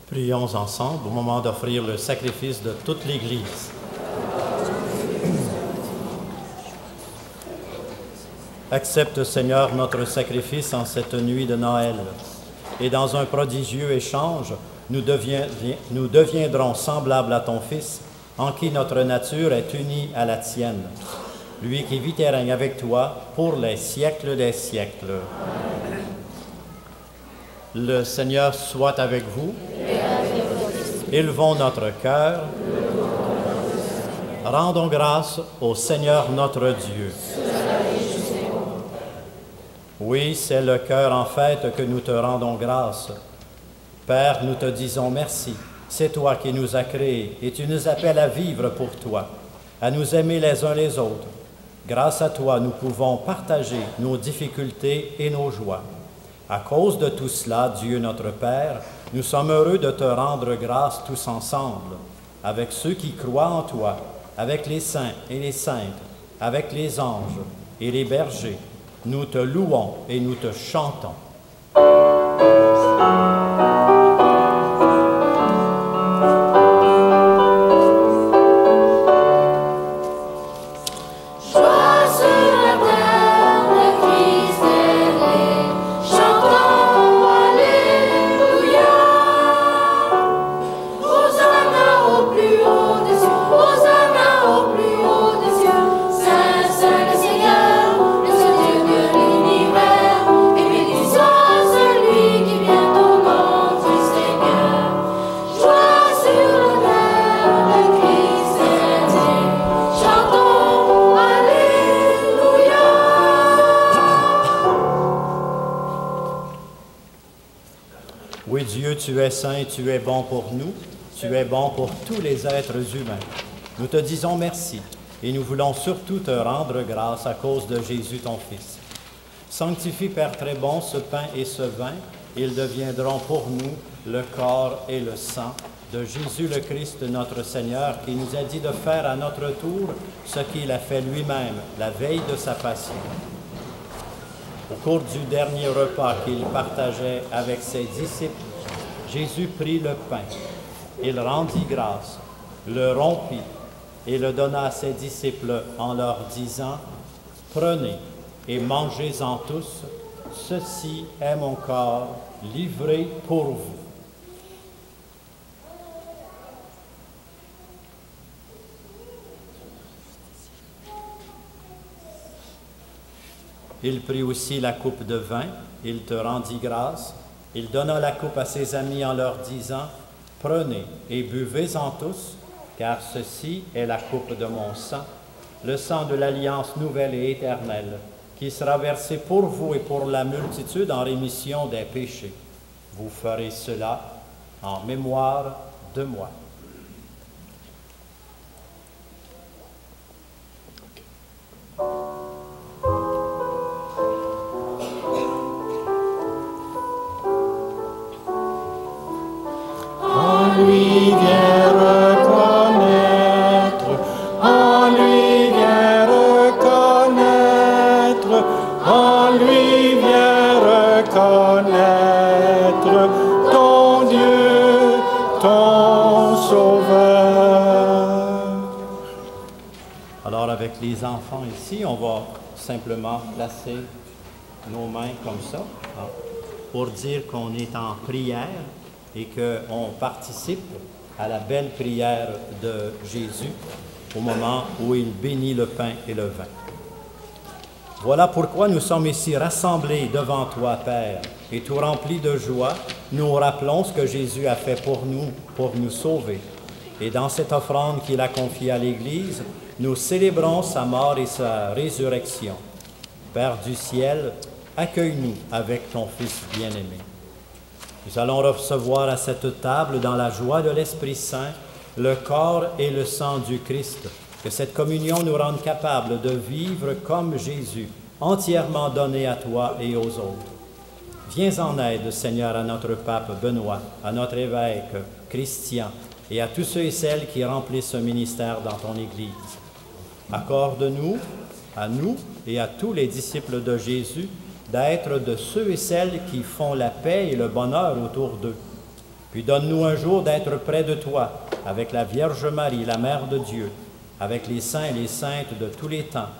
Prions ensemble au moment d'offrir le sacrifice de toute l'Église. Accepte, Seigneur, notre sacrifice en cette nuit de Noël. Et dans un prodigieux échange, nous deviendrons semblables à ton Fils, en qui notre nature est unie à la tienne. lui qui vit et règne avec toi pour les siècles des siècles. Le Seigneur soit avec vous. Élevons notre cœur. Rendons grâce au Seigneur notre Dieu. Oui, c'est le cœur en fête que nous te rendons grâce. Père, nous te disons merci. C'est toi qui nous as créés et tu nous appelles à vivre pour toi, à nous aimer les uns les autres. Grâce à toi, nous pouvons partager nos difficultés et nos joies. À cause de tout cela, Dieu notre Père, nous sommes heureux de te rendre grâce tous ensemble, avec ceux qui croient en toi, avec les saints et les saintes, avec les anges et les bergers. Nous te louons et nous te chantons. Tu es saint, tu es bon pour nous, tu es bon pour tous les êtres humains. Nous te disons merci et nous voulons surtout te rendre grâce à cause de Jésus ton Fils. Sanctifie, Père très bon, ce pain et ce vin, ils deviendront pour nous le corps et le sang de Jésus le Christ notre Seigneur, qui nous a dit de faire à notre tour ce qu'il a fait lui-même la veille de sa passion. Au cours du dernier repas qu'il partageait avec ses disciples, Jésus prit le pain, il rendit grâce, le rompit et le donna à ses disciples en leur disant, « Prenez et mangez-en tous, ceci est mon corps livré pour vous. » Il prit aussi la coupe de vin, il te rendit grâce. Il donna la coupe à ses amis en leur disant, « Prenez et buvez-en tous, car ceci est la coupe de mon sang, le sang de l'alliance nouvelle et éternelle, qui sera versé pour vous et pour la multitude en rémission des péchés. Vous ferez cela en mémoire de moi. » lui viens reconnaître, en lui viens reconnaître, en lui viens reconnaître ton Dieu, ton Sauveur. Alors avec les enfants ici, on va simplement placer nos mains comme ça, hein, pour dire qu'on est en prière et qu'on participe à la belle prière de Jésus au moment où il bénit le pain et le vin. Voilà pourquoi nous sommes ici rassemblés devant toi, Père, et tout remplis de joie, nous rappelons ce que Jésus a fait pour nous sauver. Et dans cette offrande qu'il a confiée à l'Église, nous célébrons sa mort et sa résurrection. Père du ciel, accueille-nous avec ton Fils bien-aimé. Nous allons recevoir à cette table, dans la joie de l'Esprit Saint, le corps et le sang du Christ. Que cette communion nous rende capables de vivre comme Jésus, entièrement donné à toi et aux autres. Viens en aide, Seigneur, à notre pape Benoît, à notre évêque Christian et à tous ceux et celles qui remplissent ce ministère dans ton Église. Accorde-nous, à nous et à tous les disciples de Jésus, d'être de ceux et celles qui font la paix et le bonheur autour d'eux. Puis donne-nous un jour d'être près de toi, avec la Vierge Marie, la Mère de Dieu, avec les saints et les saintes de tous les temps,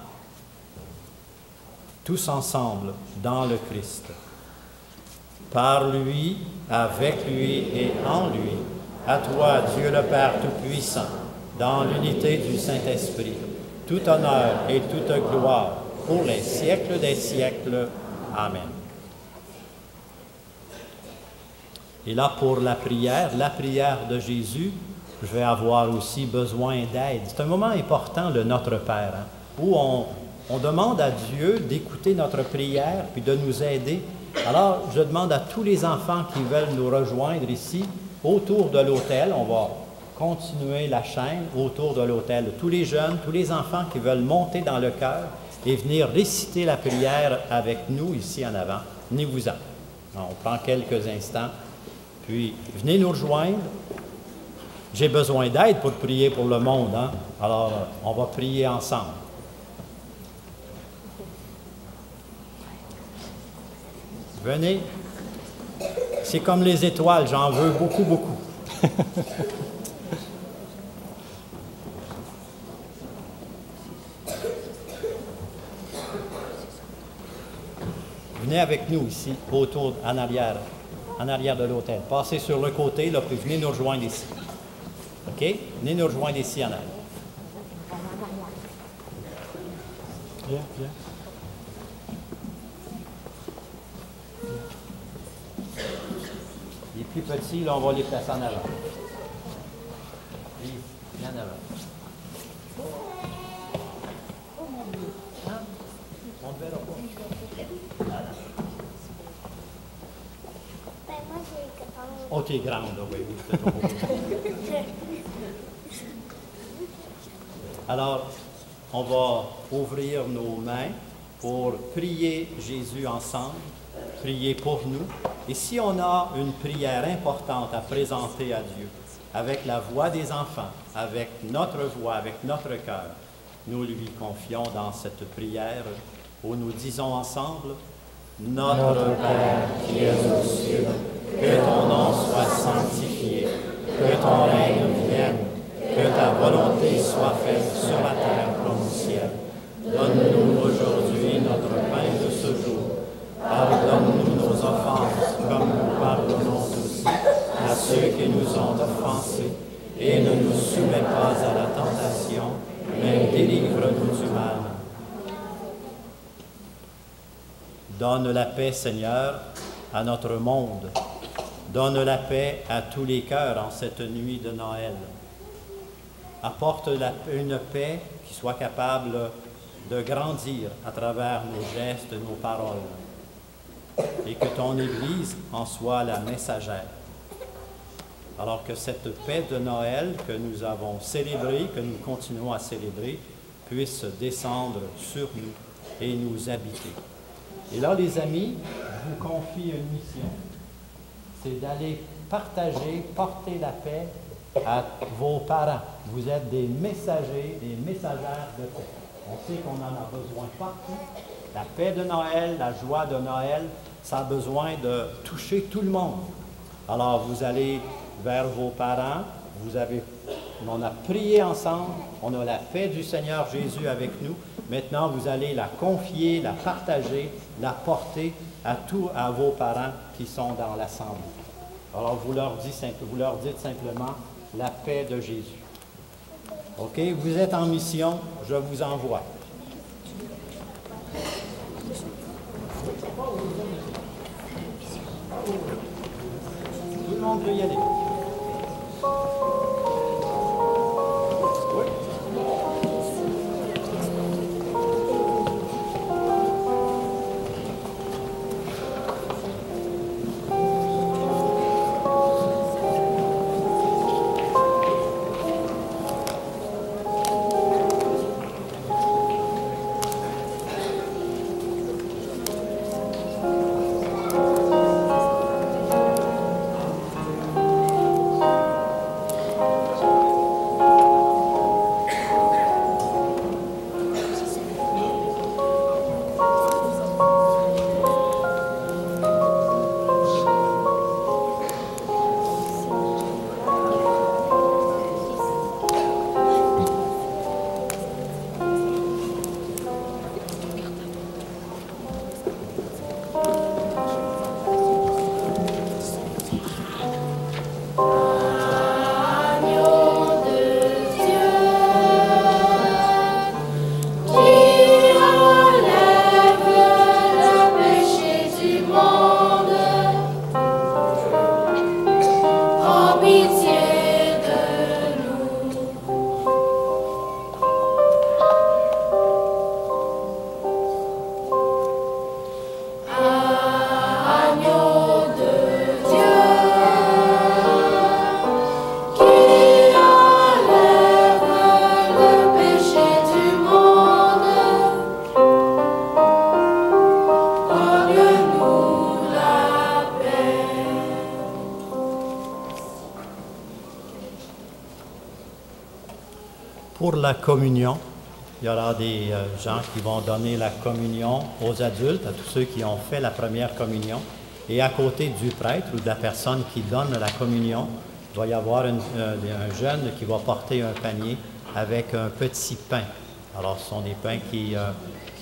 tous ensemble dans le Christ. Par lui, avec lui et en lui, à toi, Dieu le Père Tout-Puissant, dans l'unité du Saint-Esprit, tout honneur et toute gloire pour les siècles des siècles. Amen. Et là, pour la prière de Jésus, je vais avoir aussi besoin d'aide. C'est un moment important, le Notre Père, hein, où on demande à Dieu d'écouter notre prière puis de nous aider. Alors, je demande à tous les enfants qui veulent nous rejoindre ici, autour de l'autel, on va continuer la chaîne autour de l'autel. Tous les jeunes, tous les enfants qui veulent monter dans le chœur et venir réciter la prière avec nous ici en avant, venez-vous-en. On prend quelques instants, puis venez nous rejoindre. J'ai besoin d'aide pour prier pour le monde, hein? Alors on va prier ensemble. Venez. C'est comme les étoiles, j'en veux beaucoup, beaucoup. Venez avec nous ici, autour, en arrière de l'autel. Passez sur le côté, là, puis venez nous rejoindre ici. OK? Venez nous rejoindre ici en arrière. Viens, viens. Les plus petits, là, on va les placer en avant. Viens en avant. On ne verra pas. Oh, t'es grande, oui. Alors, on va ouvrir nos mains pour prier Jésus ensemble, prier pour nous. Et si on a une prière importante à présenter à Dieu, avec la voix des enfants, avec notre voix, avec notre cœur, nous lui confions dans cette prière où nous disons ensemble, « Notre Père qui es aux cieux, que ton nom soit sanctifié, que ton règne vienne, que ta volonté soit faite sur la terre comme au ciel. Donne-nous aujourd'hui notre pain de ce jour. Pardonne-nous nos offenses, comme nous pardonnons aussi à ceux qui nous ont offensés. Et ne nous soumets pas à la tentation, mais délivre-nous du mal. » Donne la paix, Seigneur, à notre monde. Donne la paix à tous les cœurs en cette nuit de Noël. Apporte une paix qui soit capable de grandir à travers nos gestes, nos paroles. Et que ton Église en soit la messagère. Alors que cette paix de Noël que nous avons célébrée, que nous continuons à célébrer, puisse descendre sur nous et nous habiter. Et là, les amis, je vous confie une mission. C'est d'aller partager, porter la paix à vos parents. Vous êtes des messagers, des messagères de paix. On sait qu'on en a besoin partout. La paix de Noël, la joie de Noël, ça a besoin de toucher tout le monde. Alors, vous allez vers vos parents, on a prié ensemble, on a la paix du Seigneur Jésus avec nous. Maintenant, vous allez la confier, la partager, la porter à vos parents qui sont dans l'assemblée. Alors, vous leur dites simplement la paix de Jésus. OK? Vous êtes en mission, je vous envoie. Tout le monde peut y aller. Pour la communion, il y aura des gens qui vont donner la communion aux adultes, à tous ceux qui ont fait la première communion. Et à côté du prêtre ou de la personne qui donne la communion, il va y avoir un jeune qui va porter un panier avec un petit pain. Alors, ce sont des pains qui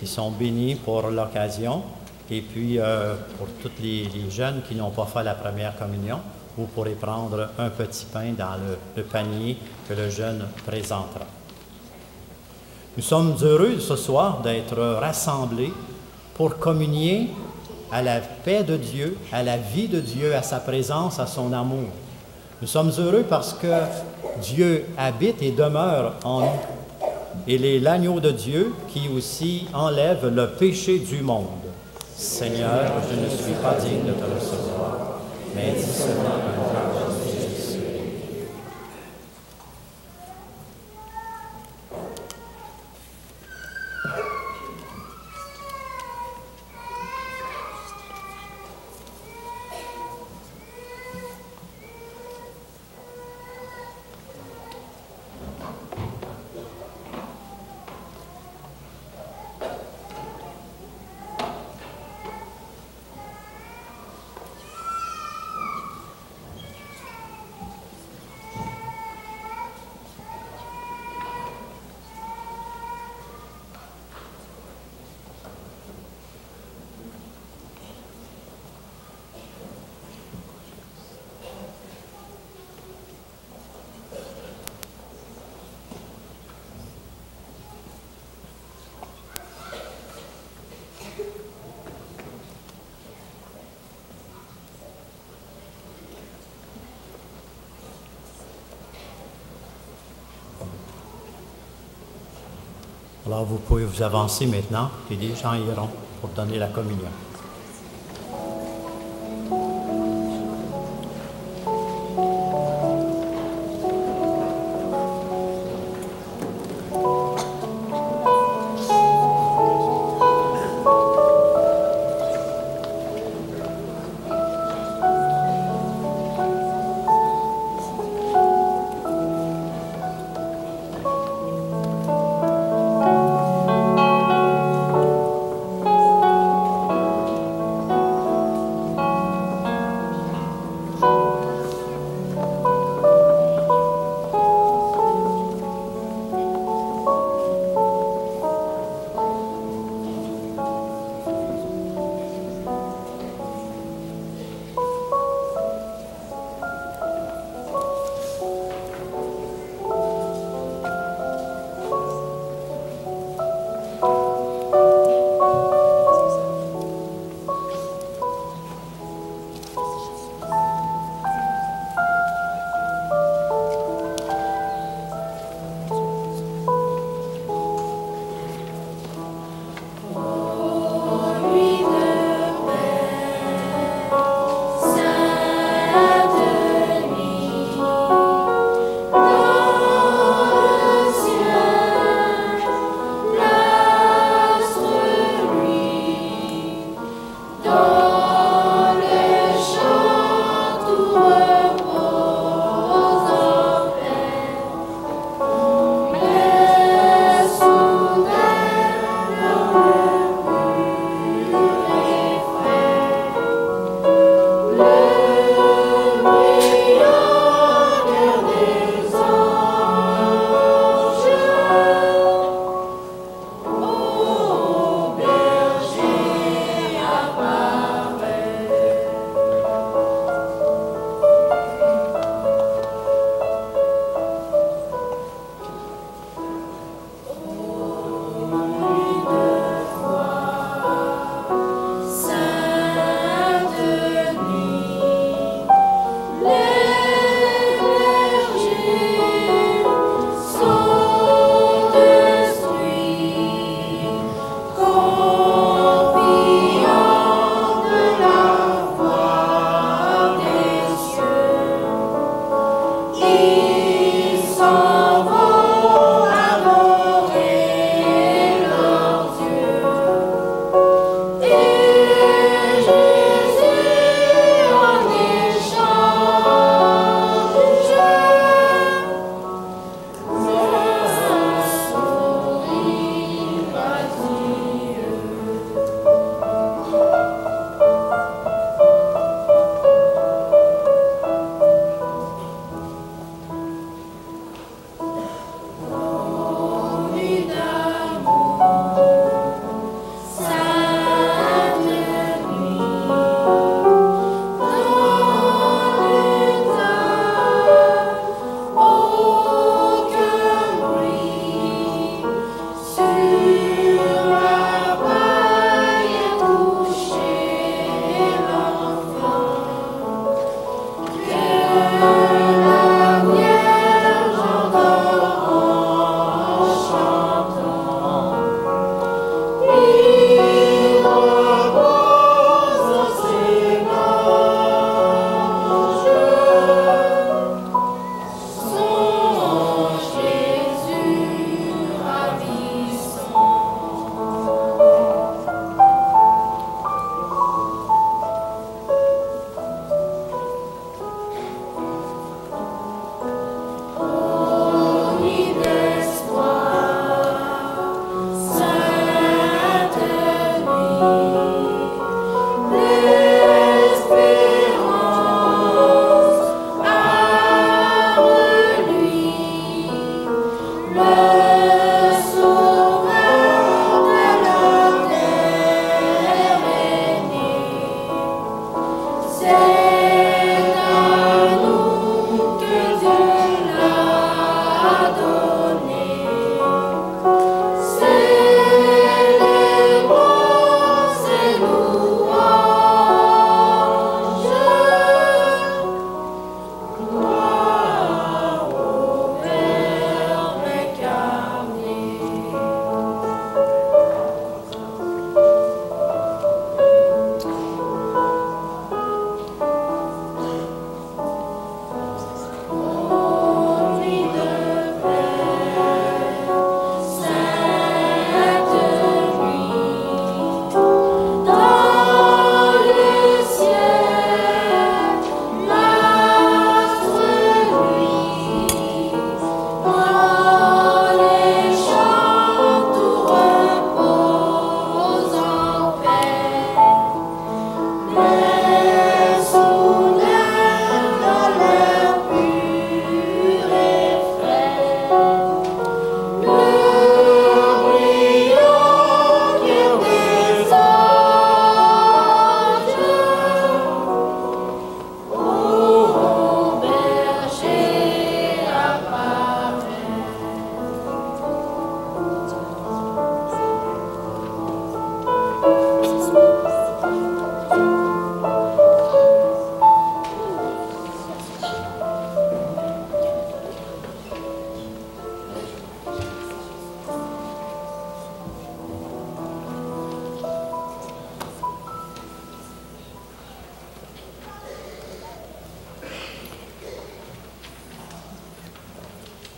sont bénis pour l'occasion. Et puis, pour tous les jeunes qui n'ont pas fait la première communion, vous pourrez prendre un petit pain dans le panier que le jeune présentera. Nous sommes heureux ce soir d'être rassemblés pour communier à la paix de Dieu, à la vie de Dieu, à sa présence, à son amour. Nous sommes heureux parce que Dieu habite et demeure en nous. Il est l'agneau de Dieu qui aussi enlève le péché du monde. Seigneur, je ne suis pas digne de te recevoir, mais dis seulement un mot de Jésus. Alors, vous pouvez vous avancer maintenant et les gens iront pour donner la communion.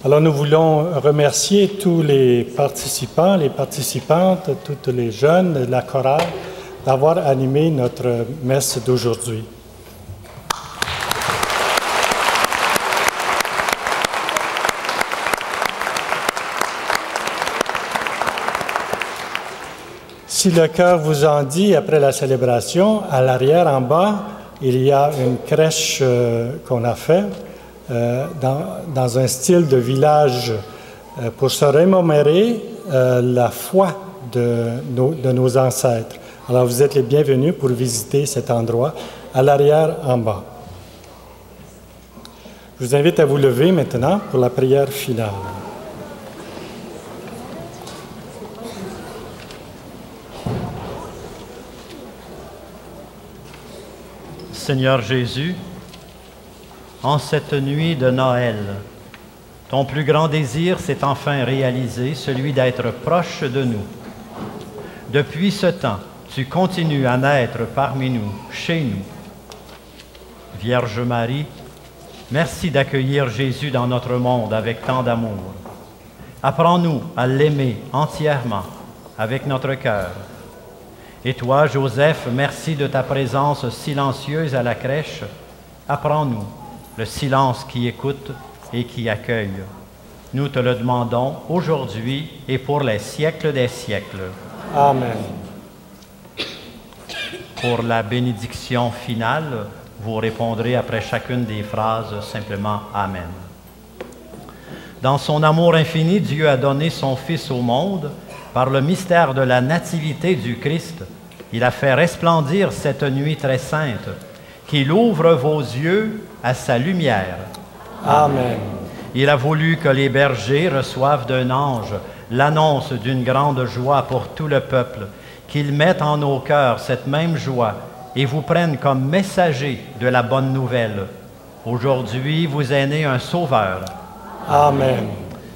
Alors nous voulons remercier tous les participants, les participantes, tous les jeunes de la chorale d'avoir animé notre messe d'aujourd'hui. Si le cœur vous en dit, après la célébration, à l'arrière, en bas, il y a une crèche qu'on a faite dans un style de village pour se remémorer la foi de nos ancêtres. Alors, vous êtes les bienvenus pour visiter cet endroit à l'arrière, en bas. Je vous invite à vous lever maintenant pour la prière finale. Seigneur Jésus, en cette nuit de Noël, ton plus grand désir s'est enfin réalisé, celui d'être proche de nous. Depuis ce temps, tu continues à naître parmi nous, chez nous. Vierge Marie, merci d'accueillir Jésus dans notre monde avec tant d'amour. Apprends-nous à l'aimer entièrement, avec notre cœur. Et toi, Joseph, merci de ta présence silencieuse à la crèche. Apprends-nous le silence qui écoute et qui accueille. Nous te le demandons aujourd'hui et pour les siècles des siècles. Amen. Pour la bénédiction finale, vous répondrez après chacune des phrases simplement « Amen ». Dans son amour infini, Dieu a donné son Fils au monde. Par le mystère de la nativité du Christ, il a fait resplendir cette nuit très sainte, qu'il ouvre vos yeux à sa lumière. Amen. Il a voulu que les bergers reçoivent d'un ange l'annonce d'une grande joie pour tout le peuple, qu'ils mettent en nos cœurs cette même joie et vous prennent comme messagers de la bonne nouvelle. Aujourd'hui, vous est né un Sauveur. Amen.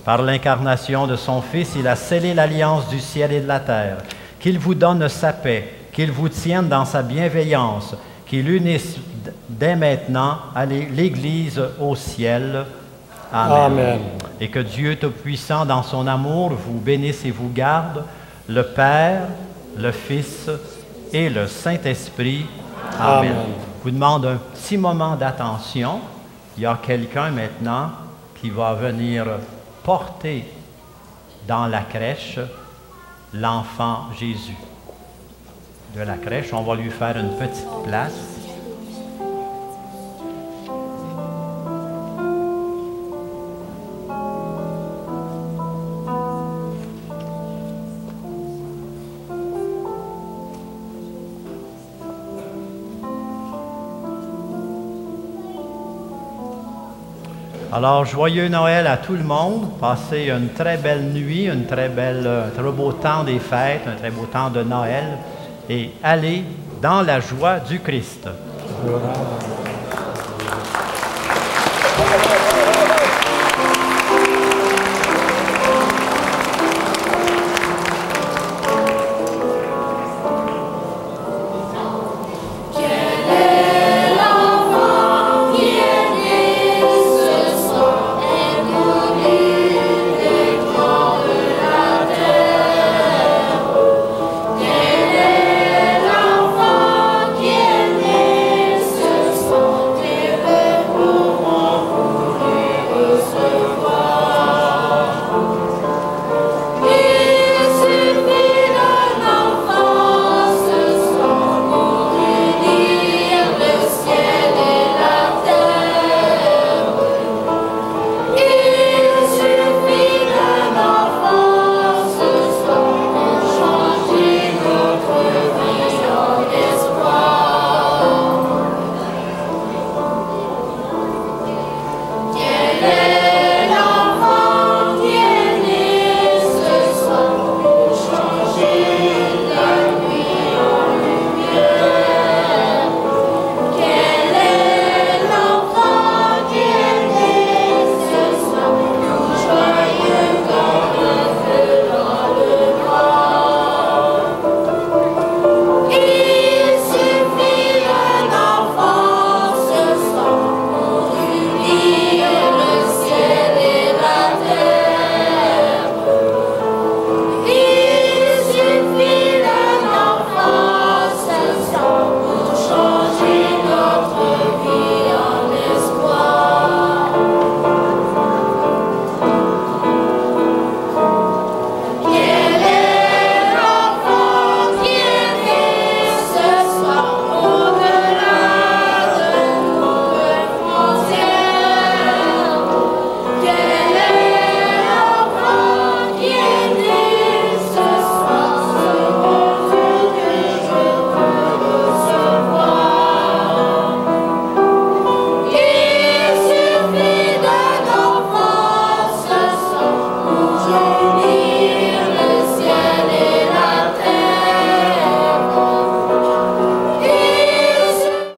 Par l'incarnation de son Fils, il a scellé l'alliance du ciel et de la terre. Qu'il vous donne sa paix, qu'il vous tienne dans sa bienveillance, qu'il unisse dès maintenant à l'Église au ciel. Amen. Amen. Et que Dieu Tout-Puissant, dans son amour, vous bénisse et vous garde, le Père, le Fils et le Saint-Esprit. Amen. Je vous demande un petit moment d'attention. Il y a quelqu'un maintenant qui va venir porter dans la crèche l'enfant Jésus. De la crèche, on va lui faire une petite place. Alors, joyeux Noël à tout le monde. Passez une très belle nuit, un très beau temps des fêtes, un très beau temps de Noël. Et allez dans la joie du Christ. Voilà.